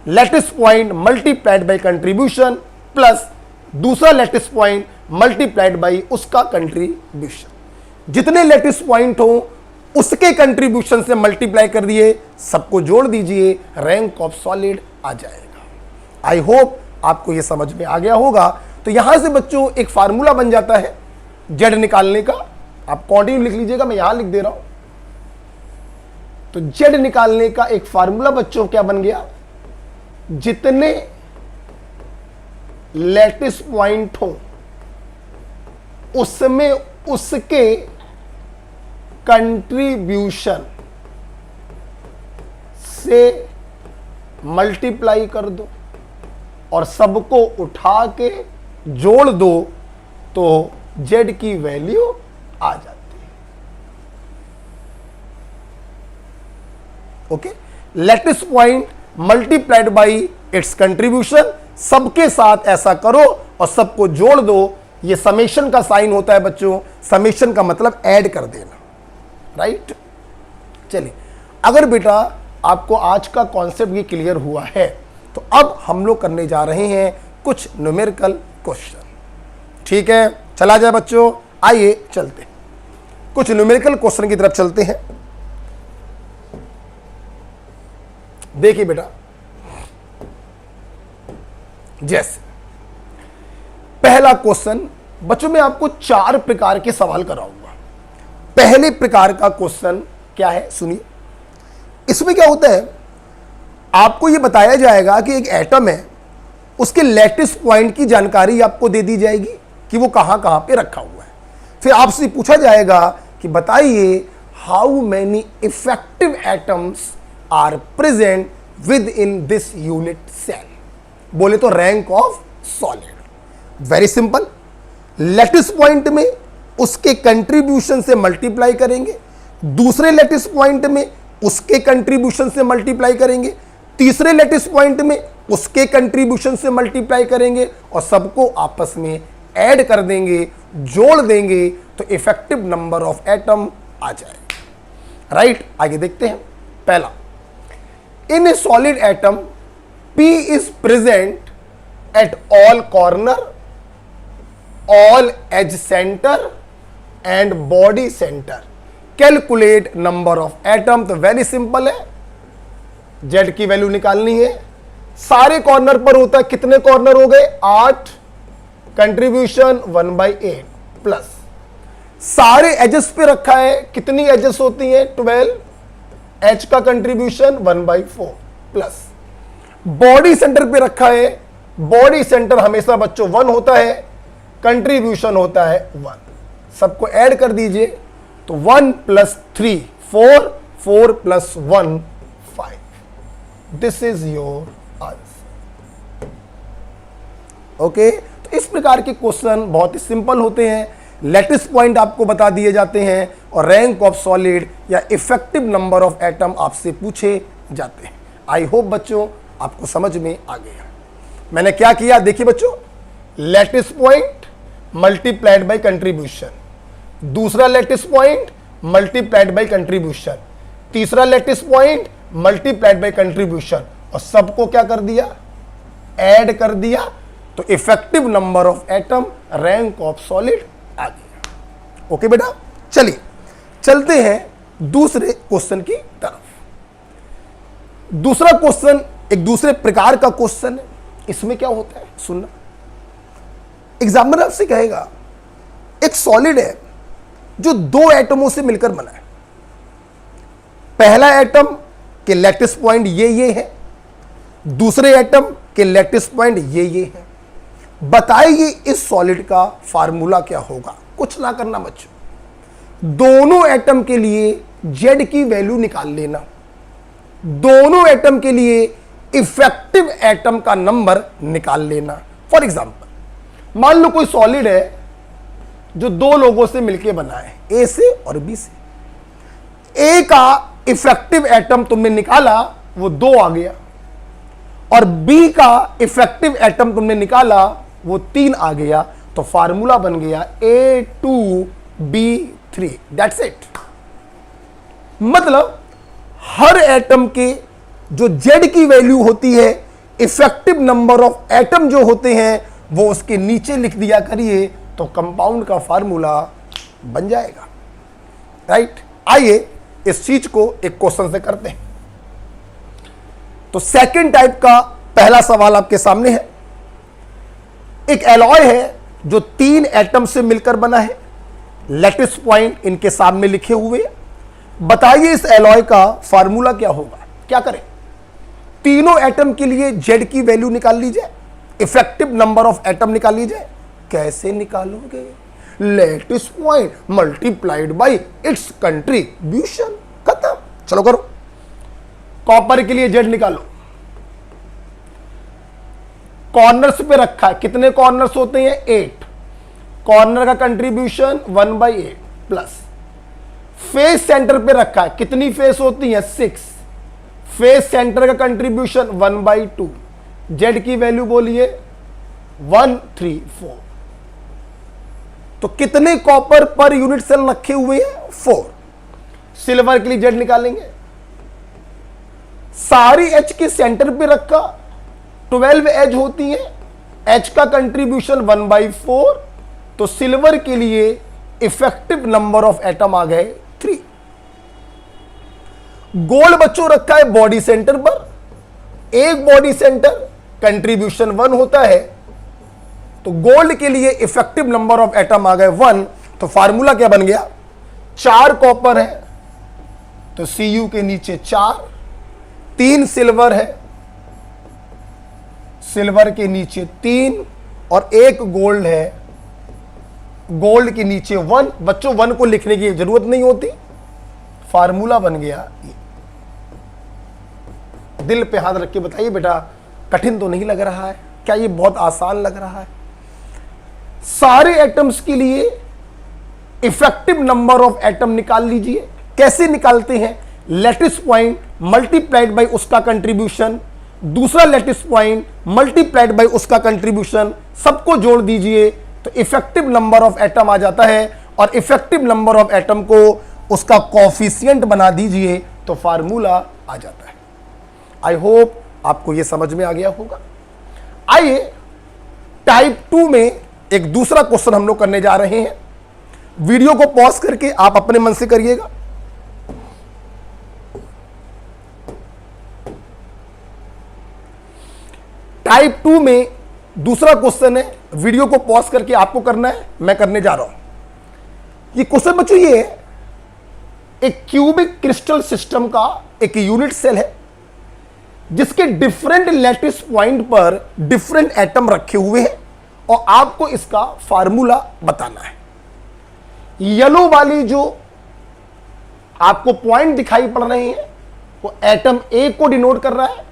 lattice point multiplied by contribution plus दूसरा लैटिस पॉइंट मल्टीप्लाइड बाय उसका कंट्रीब्यूशन। जितने लैटिस पॉइंट हो उसके कंट्रीब्यूशन से मल्टीप्लाई कर दिए, सबको जोड़ दीजिए, रैंक ऑफ सॉलिड आ जाएगा। आई होप आपको यह समझ में आ गया होगा। तो यहां से बच्चों एक फार्मूला बन जाता है जेड निकालने का, आप क्वांटिटी लिख लीजिएगा, मैं यहां लिख दे रहा हूं। तो जेड निकालने का एक फार्मूला बच्चों क्या बन गया? जितने लैटिस पॉइंट हो उसमें उसके कंट्रीब्यूशन से मल्टीप्लाई कर दो और सबको उठा के जोड़ दो तो जेड की वैल्यू आ जाती है। Okay, lattice point multiplied bye it's contribution, सबके साथ ऐसा करो और सबको जोड़ दो। ये समेशन का साइन होता है बच्चों, समेशन का मतलब ऐड कर देना। राइट, चलिए अगर बेटा आपको आज का कॉन्सेप्ट ये क्लियर हुआ है तो अब हम लोग करने जा रहे हैं कुछ न्यूमेरिकल क्वेश्चन। ठीक है, चला जाए बच्चों, आइए चलते हैं कुछ न्यूमेरिकल क्वेश्चन की तरफ चलते हैं। देखिए बेटा, जैसे पहला क्वेश्चन बच्चों में आपको 4 प्रकार के सवाल कराऊंगा। पहले प्रकार का क्वेश्चन क्या है सुनिए। इसमें क्या होता है, आपको यह बताया जाएगा कि एक एटम है, उसके लैटिस पॉइंट की जानकारी आपको दे दी जाएगी कि वो कहां कहां पे रखा हुआ है। फिर आपसे पूछा जाएगा कि बताइए how many effective atoms are present with in this unit cell. बोले तो rank of solid. Very simple, lattice point में उसके कंट्रीब्यूशन से मल्टीप्लाई करेंगे, दूसरे लैटिस पॉइंट में उसके कंट्रीब्यूशन से मल्टीप्लाई करेंगे, तीसरे लैटिस पॉइंट में उसके कंट्रीब्यूशन से मल्टीप्लाई करेंगे और सबको आपस में ऐड कर देंगे, जोड़ देंगे तो इफेक्टिव नंबर ऑफ एटम आ जाएगा। राइट, आगे देखते हैं। पहला, in a solid atom P is present at all corner, all edge center and body center. Calculate number of atom. तो वेरी सिंपल है, जेड की वैल्यू निकालनी है। सारे कॉर्नर पर होता है, कितने कॉर्नर हो गए 8, कंट्रीब्यूशन 1/8 प्लस सारे एजेस पे रखा है, कितनी एजेस होती हैं 12, एच का कंट्रीब्यूशन 1/4 प्लस बॉडी सेंटर पे रखा है, बॉडी सेंटर हमेशा बच्चों 1 होता है, कंट्रीब्यूशन होता है 1। सबको ऐड कर दीजिए तो 1 + 3 4, 4 + 1 5। This is your answer. Okay, तो इस प्रकार के क्वेश्चन बहुत ही सिंपल होते हैं। लैटिस पॉइंट आपको बता दिए जाते हैं और रैंक ऑफ सॉलिड या इफेक्टिव नंबर ऑफ एटम आपसे पूछे जाते हैं। आई होप बच्चों आपको समझ में आ गया। मैंने क्या किया देखिए बच्चों, lattice point multiplied by contribution, दूसरा lattice point multiplied by contribution, तीसरा lattice point multiplied by contribution, और सबको क्या कर दिया, ऐड कर दिया। तो effective number of atom, rank of solid आ गया। ओके बेटा, चलिए चलते हैं दूसरे क्वेश्चन की तरफ। दूसरा क्वेश्चन एक दूसरे प्रकार का क्वेश्चन है। इसमें क्या होता है सुनना, एग्जामिनर आपसे कहेगा एक सॉलिड है जो 2 एटमों से मिलकर बना है। पहला एटम के लैटिस पॉइंट ये है, दूसरे एटम के लैटिस पॉइंट ये है। बताइए इस सॉलिड का फार्मूला क्या होगा। कुछ ना करना बच्चों, दोनों एटम के लिए जेड की वैल्यू निकाल लेना, दोनों एटम के लिए इफेक्टिव एटम का नंबर निकाल लेना। फॉर एग्जांपल मान लो कोई सॉलिड है जो 2 लोगों से मिलकर बना है, ए से और बी से। ए का इफेक्टिव एटम तुमने निकाला वो 2 आ गया, और बी का इफेक्टिव एटम तुमने निकाला वो 3 आ गया। तो फार्मूला बन गया A2B3। That's it. मतलब हर एटम के जो जेड की वैल्यू होती है, इफेक्टिव नंबर ऑफ एटम जो होते हैं वो उसके नीचे लिख दिया करिए, तो कंपाउंड का फार्मूला बन जाएगा। राइट, आइए इस चीज को एक क्वेश्चन से करते हैं। तो सेकंड टाइप का पहला सवाल आपके सामने है। एक एलॉय है जो 3 एटम से मिलकर बना है, लैटिस पॉइंट इनके सामने लिखे हुए। बताइए इस एलॉय का फार्मूला क्या होगा। क्या करें, तीनों एटम के लिए जेड की वैल्यू निकाल लीजिए, इफेक्टिव नंबर ऑफ एटम निकाल लीजिए। कैसे निकालोगे, lattice point multiplied bye it's contribution, खत्म। चलो करो। कॉपर के लिए जेड निकालो, कॉर्नर्स पे रखा है, कितने कॉर्नर्स होते हैं 8, कॉर्नर का कंट्रीब्यूशन 1/8 प्लस फेस सेंटर पे रखा है, कितनी फेस होती है 6, फेस सेंटर का कंट्रीब्यूशन 1/2। जेड की वैल्यू बोलिए 1, 3, 4। तो कितने कॉपर पर यूनिट सेल रखे हुए हैं 4। सिल्वर के लिए जेड निकालेंगे, सारी एच के सेंटर पे रखा, 12 एच होती है, एच का कंट्रीब्यूशन 1/4। तो सिल्वर के लिए इफेक्टिव नंबर ऑफ एटम आ गए 3। गोल्ड बच्चों रखा है बॉडी सेंटर पर, एक बॉडी सेंटर कंट्रीब्यूशन 1 होता है, तो गोल्ड के लिए इफेक्टिव नंबर ऑफ एटम आ गए 1। तो फार्मूला क्या बन गया, 4 कॉपर है तो Cu के नीचे 4, 3 सिल्वर है, सिल्वर के नीचे 3, और 1 गोल्ड है, गोल्ड के नीचे 1। बच्चों 1 को लिखने की जरूरत नहीं होती, फार्मूला बन गया। दिल पे हाथ रख के बताइए बेटा, कठिन तो नहीं लग रहा है, क्या ये बहुत आसान लग रहा है। सारे एटम्स के लिए इफेक्टिव नंबर ऑफ एटम निकाल लीजिए। कैसे निकालते हैं, लैटिस पॉइंट मल्टीप्लाइड बाय उसका कंट्रीब्यूशन, दूसरा लैटिस पॉइंट मल्टीप्लाइड बाय उसका कंट्रीब्यूशन, सबको जोड़ दीजिए तो इफेक्टिव नंबर ऑफ एटम आ जाता है, और इफेक्टिव नंबर ऑफ एटम को उसका कोफिशिएंट बना दीजिए तो फार्मूला आ जाता है। आई होप आपको यह समझ में आ गया होगा। आइए टाइप 2 में एक दूसरा क्वेश्चन हम लोग करने जा रहे हैं। वीडियो को पॉज करके आप अपने मन से करिएगा, टाइप 2 में दूसरा क्वेश्चन है, वीडियो को पॉज करके आपको करना है, मैं करने जा रहा हूं। ये क्वेश्चन बच्चों ये है, एक क्यूबिक क्रिस्टल सिस्टम का एक यूनिट सेल है जिसके डिफरेंट लैटिस पॉइंट पर डिफरेंट एटम रखे हुए हैं और आपको इसका फार्मूला बताना है। येलो वाली जो आपको पॉइंट दिखाई पड़ रहे हैं वो एटम ए को डिनोट कर रहा है,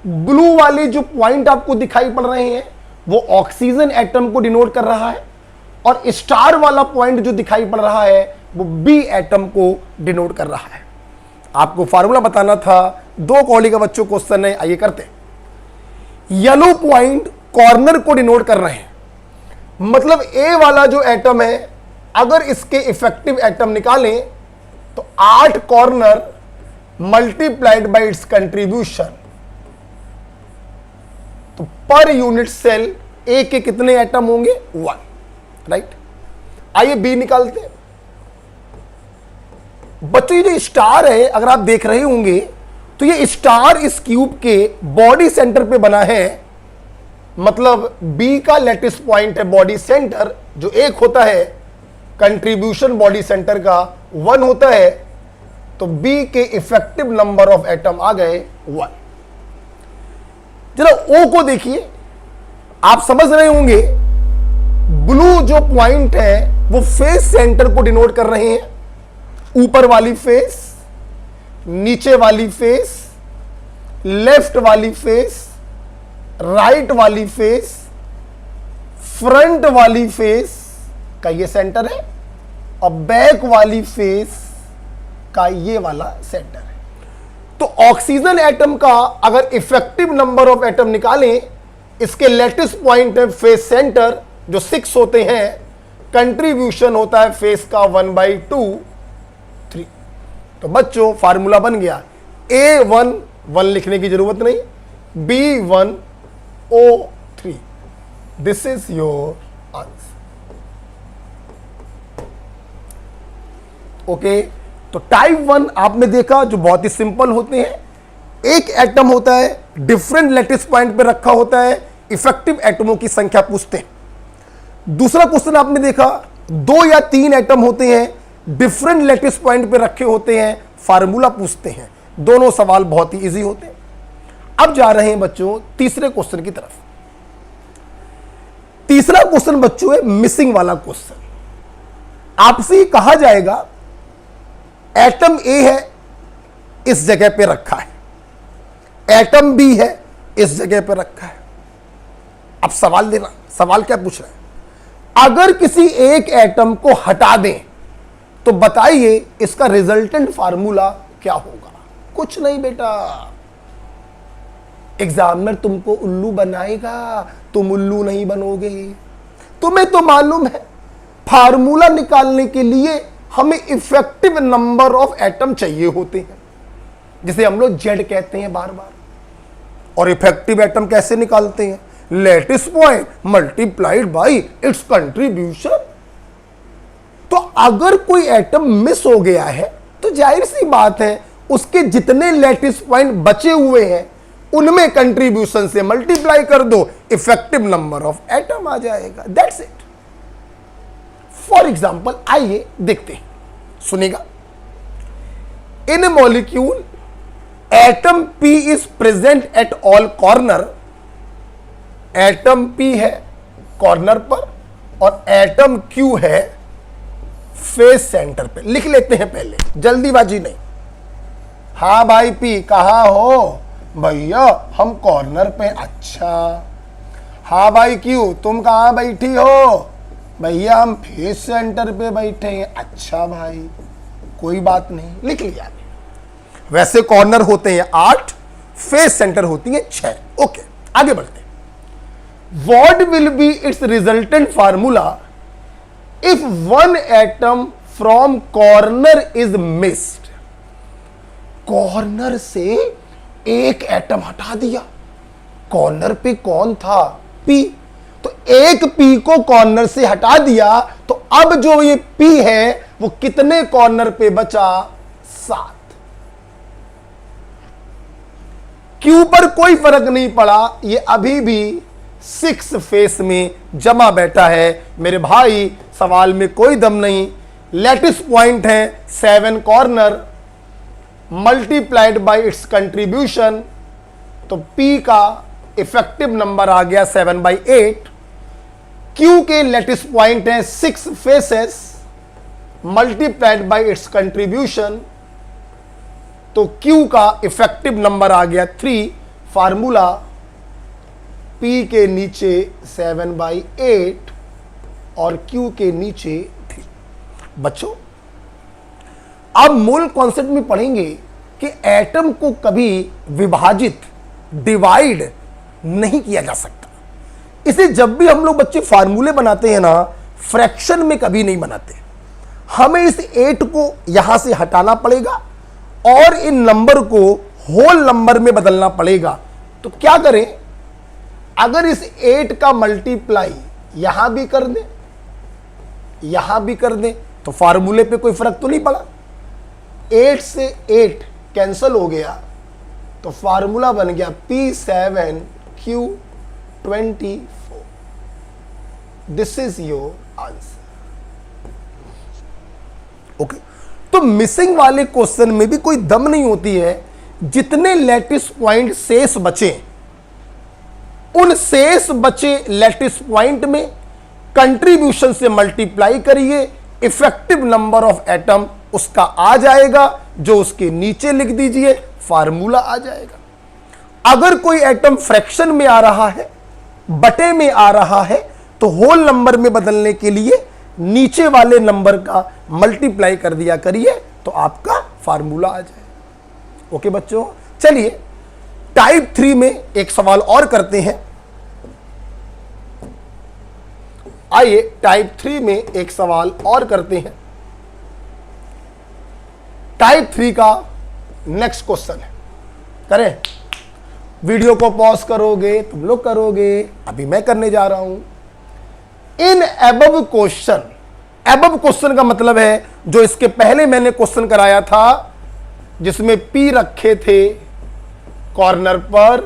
ब्लू वाले जो पॉइंट आपको दिखाई पड़ रहे हैं वो ऑक्सीजन एटम को डिनोट कर रहा है, और स्टार वाला पॉइंट जो दिखाई पड़ रहा है वो बी एटम को डिनोट कर रहा है। आपको फार्मूला बताना था। 2 कॉली का बच्चों क्वेश्चन है, आइए करते हैं। येलो पॉइंट कॉर्नर को डिनोट कर रहे हैं, मतलब ए वाला जो एटम है अगर इसके इफेक्टिव एटम निकालें तो 8 corner multiplied by it's contribution, तो पर यूनिट सेल ए के कितने एटम होंगे? 1, राइट। आइए बी निकालते हैं। बच्चों ये जो स्टार है अगर आप देख रहे होंगे तो ये स्टार इस क्यूब के बॉडी सेंटर पे बना है, मतलब बी का लैटिस पॉइंट है बॉडी सेंटर जो 1 होता है, कंट्रीब्यूशन बॉडी सेंटर का 1 होता है, तो बी के इफेक्टिव नंबर ऑफ एटम आ गए 1। जरा ओ को देखिए, आप समझ रहे होंगे ब्लू जो पॉइंट है वो फेस सेंटर को डिनोट कर रहे हैं, ऊपर वाली फेस, नीचे वाली फेस, लेफ्ट वाली फेस, राइट वाली फेस, फ्रंट वाली फेस का ये सेंटर है और बैक वाली फेस का ये वाला सेंटर है। तो ऑक्सीजन एटम का अगर इफेक्टिव नंबर ऑफ एटम निकालें, इसके लैटिस पॉइंट है फेस सेंटर जो 6 होते हैं, कंट्रीब्यूशन होता है फेस का 1/2, 3। तो बच्चों फार्मूला बन गया, A1 1 लिखने की जरूरत नहीं, B1 O3, this is your answer. Okay, तो टाइप 1 आपने देखा जो बहुत ही सिंपल होते हैं। एक एटम होता है, डिफरेंट लैटिस पॉइंट पे रखा होता है, इफेक्टिव एटमों की संख्या पूछते हैं। दूसरा क्वेश्चन आपने देखा 2 या 3 एटम होते हैं, डिफरेंट लैटिस पॉइंट पे रखे होते हैं, फार्मूला पूछते हैं। दोनों सवाल बहुत ही इजी होते हैं। अब जा रहे हैं बच्चों तीसरे क्वेश्चन की तरफ। तीसरा क्वेश्चन बच्चों है मिसिंग वाला क्वेश्चन। आपसे कहा जाएगा एटम ए है, इस जगह पे रखा है, एटम बी है, इस जगह पे रखा है। अब सवाल देना, सवाल क्या पूछ रहा है, अगर किसी एक एटम को हटा दें तो बताइए इसका रिजल्टेंट फार्मूला क्या होगा? कुछ नहीं बेटा, एग्जामिनर तुमको उल्लू बनाएगा, तुम उल्लू नहीं बनोगे। तुम्हें तो मालूम है फार्मूला निकालने के लिए हमें इफेक्टिव नंबर ऑफ एटम चाहिए होते हैं, जिसे हम लोग जेड कहते हैं बार बार। और इफेक्टिव एटम कैसे निकालते हैं? Lattice point multiplied bye it's contribution. तो अगर कोई एटम मिस हो गया है तो जाहिर सी बात है उसके जितने लैटिस पॉइंट बचे हुए हैं उनमें कंट्रीब्यूशन से मल्टीप्लाई कर दो, इफेक्टिव नंबर ऑफ एटम आ जाएगा। That's it. फॉर एग्जाम्पल आइए देखते हैं, सुनेगा। In a molecule atom P is present at all corner. Atom P है कॉर्नर पर और एटम Q है फेस सेंटर पे। लिख लेते हैं पहले, जल्दीबाजी नहीं। हाँ भाई P कहाँ हो? भैया हम कॉर्नर पे। अच्छा। हाँ भाई Q तुम कहाँ बैठी हो? भैया हम फेस सेंटर पे बैठे हैं। अच्छा भाई कोई बात नहीं, लिख लिया। वैसे कॉर्नर होते हैं 8, फेस सेंटर होती है 6। ओके आगे बढ़ते हैं। What will be it's resultant formula if one atom from corner is missed? Corner से एक एटम हटा दिया। कॉर्नर पे कौन था? P। तो एक P को कॉर्नर से हटा दिया तो अब जो ये P है वो कितने कॉर्नर पे बचा? 7। क्यू पर कोई फर्क नहीं पड़ा, ये अभी भी 6 फेस में जमा बैठा है मेरे भाई, सवाल में कोई दम नहीं। लैटिस पॉइंट है 7 corner multiplied by it's contribution, तो P का इफेक्टिव नंबर आ गया 7/8। Q के लैटिस पॉइंट है 6 faces multiplied by it's contribution, तो Q का इफेक्टिव नंबर आ गया 3। फार्मूला P के नीचे 7/8 और Q के नीचे 3। बच्चों अब मूल कॉन्सेप्ट में पढ़ेंगे कि एटम को कभी विभाजित डिवाइड नहीं किया जा सकता। इसे जब भी हम लोग बच्चे फार्मूले बनाते हैं ना, फ्रैक्शन में कभी नहीं बनाते। हमें इस 8 को यहां से हटाना पड़ेगा और इन नंबर को होल नंबर में बदलना पड़ेगा। तो क्या करें, अगर इस 8 का मल्टीप्लाई यहां भी कर दें, यहां भी कर दें, तो फार्मूले पे कोई फर्क तो नहीं पड़ा। 8 से 8 कैंसल हो गया, तो फार्मूला बन गया P7Q24। This is your answer. Okay, तो मिसिंग वाले क्वेश्चन में भी कोई दम नहीं होती है। जितने लैटिस पॉइंट शेष बचे, उन शेष बचे लैटिस पॉइंट में कंट्रीब्यूशन से मल्टीप्लाई करिए, इफेक्टिव नंबर ऑफ एटम उसका आ जाएगा, जो उसके नीचे लिख दीजिए, फार्मूला आ जाएगा। अगर कोई एटम फ्रैक्शन में आ रहा है, बटे में आ रहा है, तो होल नंबर में बदलने के लिए नीचे वाले नंबर का मल्टीप्लाई कर दिया करिए, तो आपका फार्मूला आ जाए। ओके बच्चों, चलिए टाइप 3 में एक सवाल और करते हैं। आइए टाइप 3 में एक सवाल और करते हैं। टाइप 3 का नेक्स्ट क्वेश्चन है, करें? वीडियो को पॉज करोगे, तुम लोग करोगे, अभी मैं करने जा रहा हूं। इन एबव क्वेश्चन, एबव क्वेश्चन का मतलब है जो इसके पहले मैंने क्वेश्चन कराया था, जिसमें P रखे थे कॉर्नर पर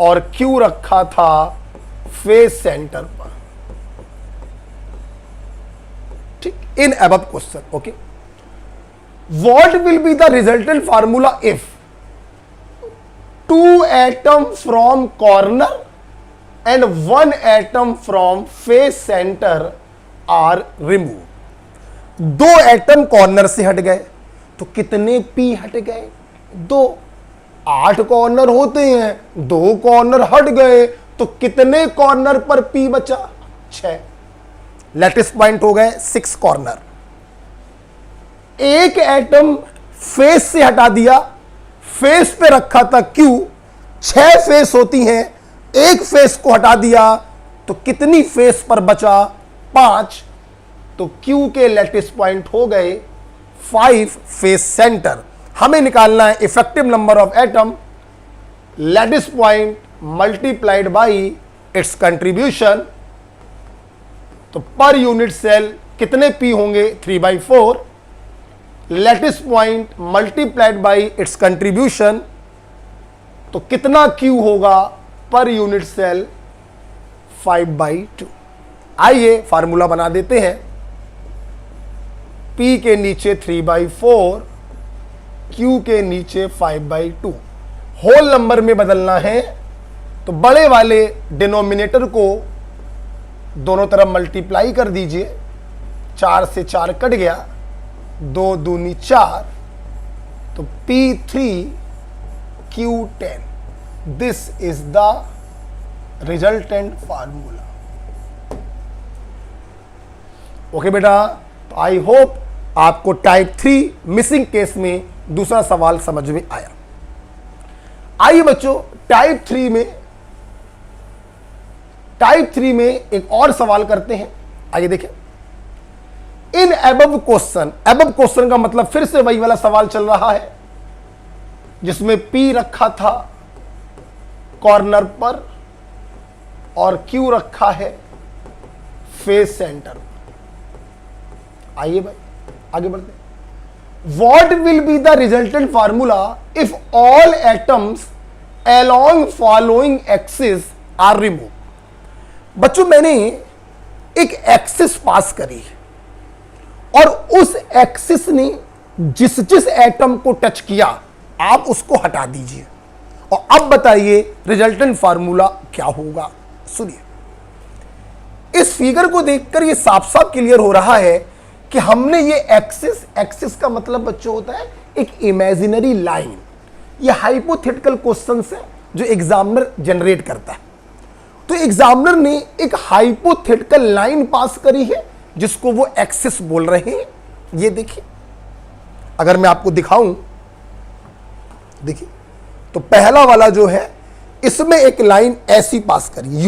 और Q रखा था फेस सेंटर पर। ठीक, in above question. Okay, what will be the resultant formula if 2 atoms from corner and 1 atom from face center are removed? 2 atom corner से हट गए, तो कितने P हट गए? 2। 8 कॉर्नर होते हैं, 2 कॉर्नर हट गए, तो कितने कॉर्नर पर P बचा? 6। लैटिस पॉइंट हो गए 6 कॉर्नर। एक एटम फेस से हटा दिया, फेस पे रखा था Q, 6 फेस होती हैं, एक फेस को हटा दिया, तो कितनी फेस पर बचा? 5। तो Q के लैटिस पॉइंट हो गए 5 फेस सेंटर। हमें निकालना है effective number of atom, lattice point multiplied by its contribution. तो पर यूनिट सेल कितने P होंगे? 3/4। Lattice point multiplied by its contribution, तो कितना Q होगा पर यूनिट सेल? 5/2। आइए फार्मूला बना देते हैं। P के नीचे 3/4, Q के नीचे 5/2। होल नंबर में बदलना है, तो बड़े वाले डिनोमिनेटर को दोनों तरफ मल्टीप्लाई कर दीजिए। 4 से 4 कट गया, 2 दूनी 4, तो P3Q10। This is the resultant formula. Okay बेटा, तो आई होप आपको टाइप 3 मिसिंग केस में दूसरा सवाल समझ में आया। आइए बच्चों, टाइप 3 में एक और सवाल करते हैं। आइए देखें, इन एबव क्वेश्चन, एबव क्वेश्चन का मतलब फिर से वही वाला सवाल चल रहा है जिसमें P रखा था कॉर्नर पर और Q रखा है फेस सेंटर पर। आइए भाई आगे बढ़ते हैं। What will be the resultant formula if all atoms along following axis are removed. बच्चों मैंने एक एक्सिस पास करी और उस एक्सिस ने जिस जिस एटम को टच किया आप उसको हटा दीजिए और अब बताइए रिजल्टेंट फार्मूला क्या होगा। सुनिए, इस फिगर को देखकर ये साफ साफ क्लियर हो रहा है कि हमने ये एक्सिस का मतलब बच्चों होता है एक इमेजिनरी लाइन। ये हाइपोथेटिकल क्वेश्चन है जो एग्जामिनर जनरेट करता है। तो एग्जामिनर ने एक हाइपोथेटिकल लाइन पास करी है जिसको वो एक्सिस बोल रहे हैं। ये देखिए, अगर मैं आपको दिखाऊं, देखिए तो पहला वाला जो है इसमें एक लाइन ऐसी पास करी,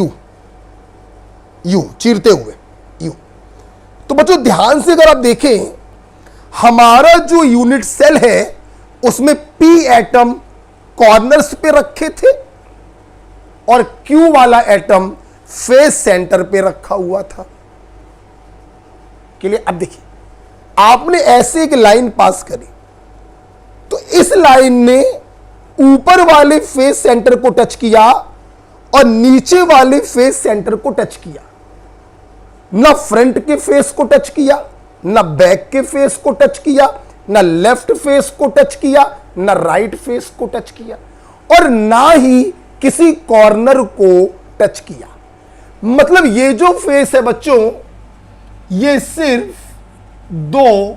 यू चीरते हुए यू। तो बच्चों ध्यान से अगर आप देखें, हमारा जो यूनिट सेल है उसमें पी एटम कॉर्नर्स पे रखे थे और क्यू वाला एटम फेस सेंटर पे रखा हुआ था। के लिए अब देखिए, आपने ऐसे एक लाइन पास करी तो इस लाइन ने ऊपर वाले फेस सेंटर को टच किया और नीचे वाले फेस सेंटर को टच किया। ना फ्रंट के फेस को टच किया, ना बैक के फेस को टच किया, ना लेफ्ट फेस को टच किया, ना राइट फेस को टच किया और ना ही किसी कॉर्नर को टच किया। मतलब ये जो फेस है बच्चों, ये सिर्फ दो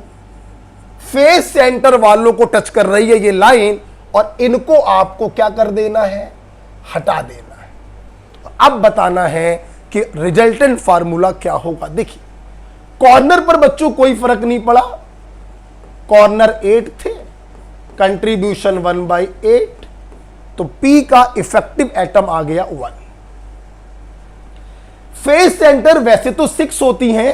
फेस सेंटर वालों को टच कर रही है ये लाइन, और इनको आपको क्या कर देना है, हटा देना है। अब बताना है कि रिजल्टेंट फार्मूला क्या होगा। देखिए, कॉर्नर पर बच्चों कोई फर्क नहीं पड़ा, कॉर्नर 8 थे, कंट्रीब्यूशन 1/8, तो P का इफेक्टिव एटम आ गया 1। फेस सेंटर वैसे तो 6 होती हैं,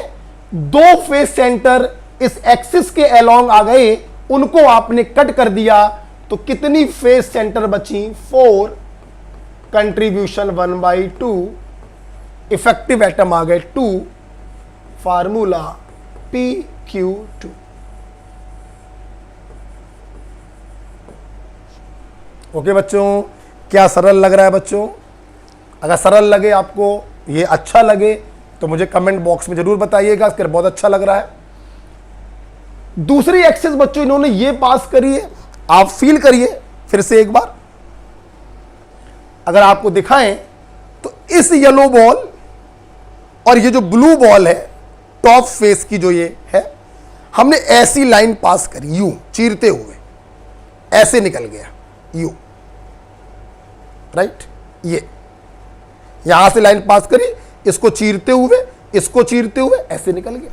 2 फेस सेंटर इस एक्सिस के अलोंग आ गए, उनको आपने कट कर दिया, तो कितनी फेस सेंटर बची, 4, कंट्रीब्यूशन 1/2, इफेक्टिव एटम आ गए 2, फार्मूला PQ2। ओके बच्चों, क्या सरल लग रहा है बच्चों? अगर सरल लगे, आपको ये अच्छा लगे तो मुझे कमेंट बॉक्स में जरूर बताइएगा कि बहुत अच्छा लग रहा है। दूसरी एक्सिस बच्चों इन्होंने ये पास करी है, आप फील करिए फिर से एक बार। अगर आपको दिखाएं तो इस येलो बॉल और ये जो ब्लू बॉल है टॉप फेस की जो ये है, हमने ऐसी लाइन पास करी, यू चीरते हुए ऐसे निकल गया यू, राइट। ये यहां से लाइन पास करी, इसको चीरते हुए ऐसे निकल गया।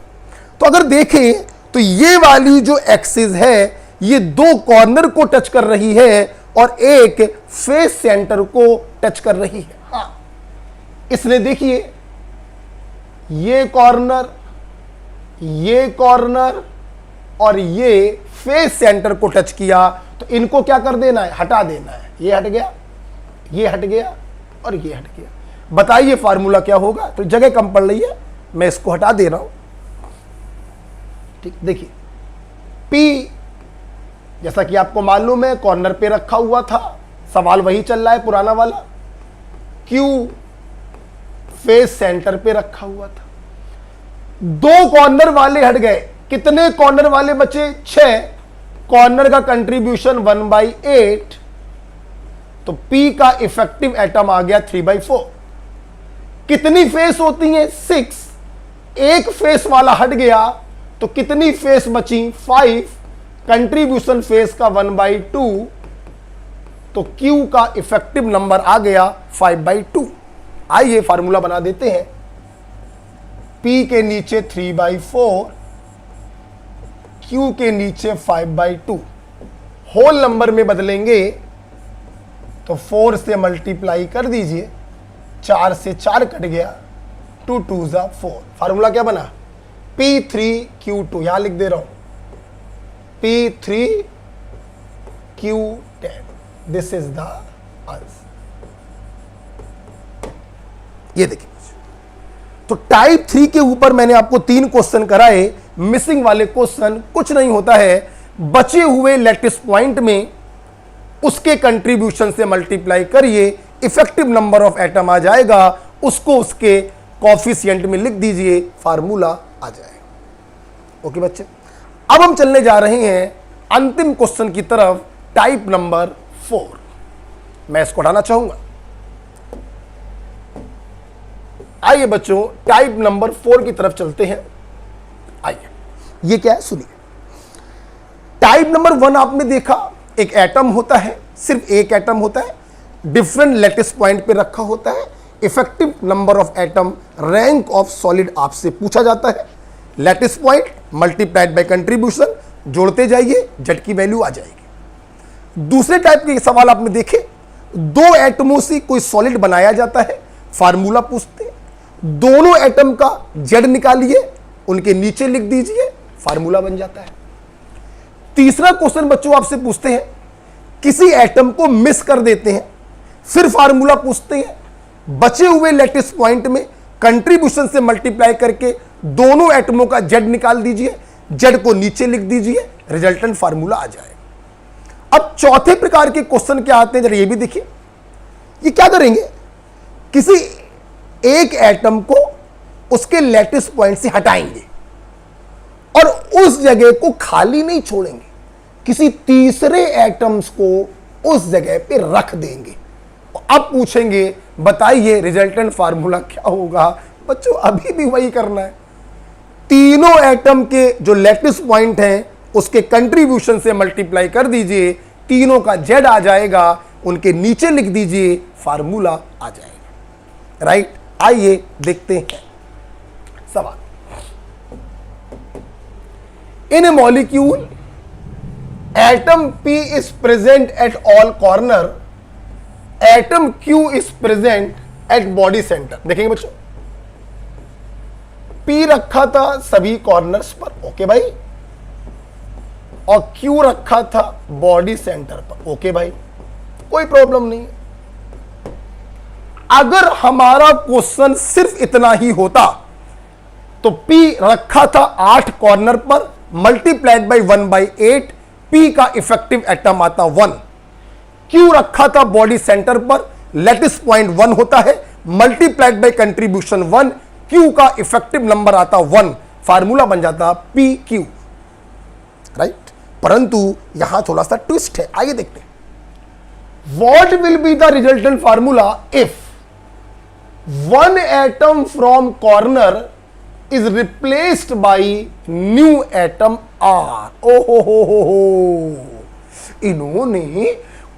तो अगर देखें तो ये वाली जो एक्सिस है ये 2 कॉर्नर को टच कर रही है और एक फेस सेंटर को टच कर रही है। हाँ, इसने देखिए ये कॉर्नर और ये फेस सेंटर को टच किया, तो इनको क्या कर देना है, हटा देना है। ये हट गया, ये हट गया और ये हट गया। बताइए फार्मूला क्या होगा? तो जगह कम पड़ रही है, मैं इसको हटा दे रहा हूं। ठीक, देखिए P जैसा कि आपको मालूम है कॉर्नर पे रखा हुआ था, सवाल वही चल रहा है पुराना वाला। Q फेस सेंटर पे रखा हुआ था, 2 कॉर्नर वाले हट गए, कितने कॉर्नर वाले बचे, 6, कॉर्नर का कंट्रीब्यूशन 1/8, तो P का इफेक्टिव एटम आ गया 3/4। कितनी फेस होती हैं, 6, एक फेस वाला हट गया, तो कितनी फेस बची, 5, कंट्रीब्यूशन फेस का 1/2, तो Q का इफेक्टिव नंबर आ गया 5/2। आइए फार्मूला बना देते हैं। P के नीचे 3/4, Q के नीचे 5/2, होल नंबर में बदलेंगे तो 4 से मल्टीप्लाई कर दीजिए, 4 से 4 कट गया, 2 2 जा 4। फार्मूला क्या बना, P3Q2, यहां लिख दे रहा हूं P3Q10, this is the answer. ये देखिए, तो टाइप 3 के ऊपर मैंने आपको 3 क्वेश्चन कराए। मिसिंग वाले क्वेश्चन कुछ नहीं होता है, बचे हुए लैटिस पॉइंट में उसके कंट्रीब्यूशन से मल्टीप्लाई करिए, इफेक्टिव नंबर ऑफ एटम आ जाएगा, उसको उसके कोफिशिएंट में लिख दीजिए, फार्मूला आ जाएगा। ओके बच्चे, अब हम चलने जा रहे हैं अंतिम क्वेश्चन की तरफ, टाइप नंबर 4। मैं इसको हटाना चाहूंगा। आइए बच्चों, टाइप नंबर 4 की तरफ चलते हैं। आइए, ये क्या है सुनिए। टाइप नंबर 1 आपने देखा, एक एटम होता है, सिर्फ एक एटम होता है, डिफरेंट लैटिस पॉइंट पे रखा होता है, effective number of atom, rank of solid आपसे पूछा जाता है, lattice point multiplied by contribution, जोड़ते जाइए, जेड की वैल्यू आ जाएगी। दूसरे टाइप के सवाल आपने देखे, दो एटमों से कोई सॉलिड बनाया जाता है, फार्मूला पूछते हैं, दोनों एटम का जेड निकालिए, उनके नीचे लिख दीजिए, फार्मूला बन जाता है। तीसरा क्वेश्चन बच्चों आपसे पूछते हैं, किसी एटम को मिस कर देते हैं, फिर फार्मूला पूछते हैं, बचे हुए लैटिस पॉइंट में कंट्रीब्यूशन से मल्टीप्लाई करके दोनों एटमों का जेड निकाल दीजिए, जेड को नीचे लिख दीजिए, रिजल्टेंट फार्मूला आ जाए। अब चौथे प्रकार के क्वेश्चन क्या आते हैं, जरा ये भी देखिए। ये क्या करेंगे, किसी एक एटम को उसके लैटिस पॉइंट से हटाएंगे और उस जगह को खाली नहीं छोड़ेंगे, किसी तीसरे एटम्स को उस जगह पे रख देंगे। अब पूछेंगे बताइए रिजल्टेंट फार्मूला क्या होगा। बच्चों अभी भी वही करना है, तीनों एटम के जो लैटिस पॉइंट हैं उसके कंट्रीब्यूशन से मल्टीप्लाई कर दीजिए, तीनों का जेड आ जाएगा, उनके नीचे लिख दीजिए, फार्मूला आ जाएगा। राइट, आइए देखते हैं सवाल। In a molecule atom P is present at all corner, atom Q is present at body center। देखेंगे बच्चों, P रखा था सभी कॉर्नर्स पर, ओके भाई, और Q रखा था बॉडी सेंटर पर, ओके भाई, कोई प्रॉब्लम नहीं। अगर हमारा क्वेश्चन सिर्फ इतना ही होता तो P रखा था 8 कॉर्नर पर, मल्टीप्लाइड बाई 1/8, P का इफेक्टिव एटम आता 1, Q रखा था बॉडी सेंटर पर, लैटिस पॉइंट 1 होता है, मल्टीप्लाइड बाई कंट्रीब्यूशन 1, Q का इफेक्टिव नंबर आता 1, फार्मूला बन जाता PQ। राइट, परंतु यहां थोड़ा सा ट्विस्ट है, आइए देखते हैं। What will be the resultant formula if one atom from corner is replaced by new atom R। ओ हो, इन्होंने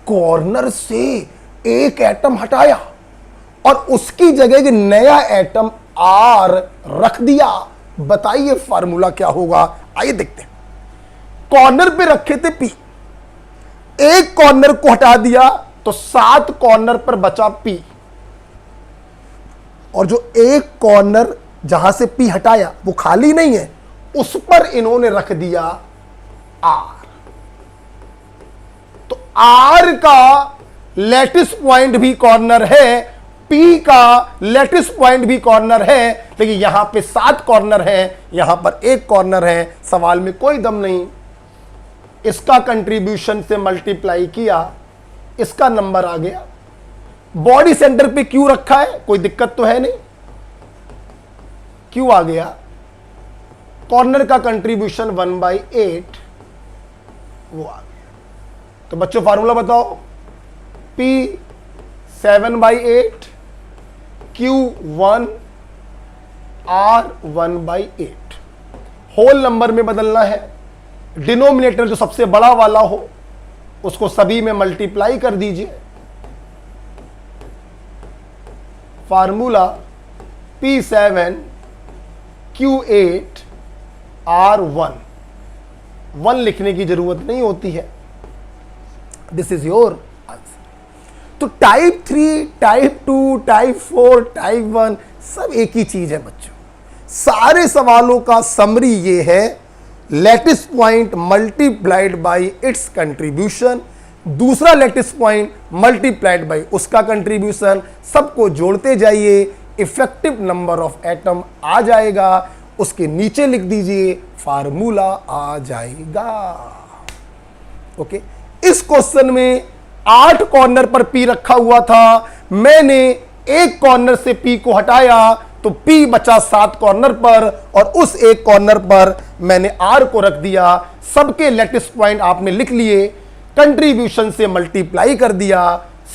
कॉर्नर से एक एटम हटाया और उसकी जगह एक नया एटम R रख दिया। बताइए फार्मूला क्या होगा, आइए देखते हैं। कॉर्नर पे रखे थे P, एक कॉर्नर को हटा दिया तो 7 कॉर्नर पर बचा P, और जो एक कॉर्नर जहां से P हटाया वो खाली नहीं है, उस पर इन्होंने रख दिया R। तो R का लैटिस पॉइंट भी कॉर्नर है, P का लैटिस पॉइंट भी कॉर्नर है, लेकिन यहां पे 7 कॉर्नर है, यहां पर एक कॉर्नर है, सवाल में कोई दम नहीं। इसका कंट्रीब्यूशन से मल्टीप्लाई किया, इसका नंबर आ गया। बॉडी सेंटर पे Q रखा है, कोई दिक्कत तो है नहीं, Q आ गया, कॉर्नर का कंट्रीब्यूशन 1/8 वो आ गया। तो बच्चों फार्मूला बताओ, P 7/8, Q 1, R 1/8। Whole number में बदलना है, डिनोमिनेटर जो सबसे बड़ा वाला हो उसको सभी में मल्टीप्लाई कर दीजिए। फार्मूला P7 Q8 R1, 1 लिखने की जरूरत नहीं होती है। This is your answer. तो टाइप 3, टाइप 2, टाइप 4, टाइप 1 सब एक ही चीज है बच्चों। सारे सवालों का समरी ये है, lattice point multiplied bye it's contribution, दूसरा लैटिस पॉइंट मल्टीप्लाइड बाय उसका कंट्रीब्यूशन, सबको जोड़ते जाइए, इफेक्टिव नंबर ऑफ एटम आ जाएगा, उसके नीचे लिख दीजिए, फार्मूला आ जाएगा। ओके, इस क्वेश्चन में 8 कॉर्नर पर P रखा हुआ था, मैंने एक कॉर्नर से P को हटाया तो P बचा 7 कॉर्नर पर, और उस एक कॉर्नर पर मैंने R को रख दिया। सबके लेटेस्ट पॉइंट आपने लिख लिए, कंट्रीब्यूशन से मल्टीप्लाई कर दिया,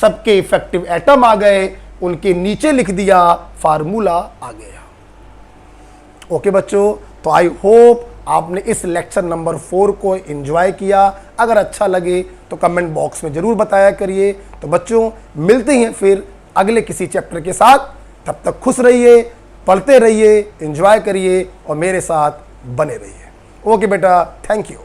सबके इफेक्टिव एटम आ गए, उनके नीचे लिख दिया, फार्मूला आ गया। ओके बच्चों, तो आई होप आपने इस लेक्चर नंबर 4 को एंजॉय किया। अगर अच्छा लगे तो कमेंट बॉक्स में जरूर बताया करिए। तो बच्चों मिलते हैं फिर अगले किसी चैप्टर के साथ, तब तक खुश रहिए, पढ़ते रहिए, एंजॉय करिए और मेरे साथ बने रहिए। ओके बेटा, थैंक यू।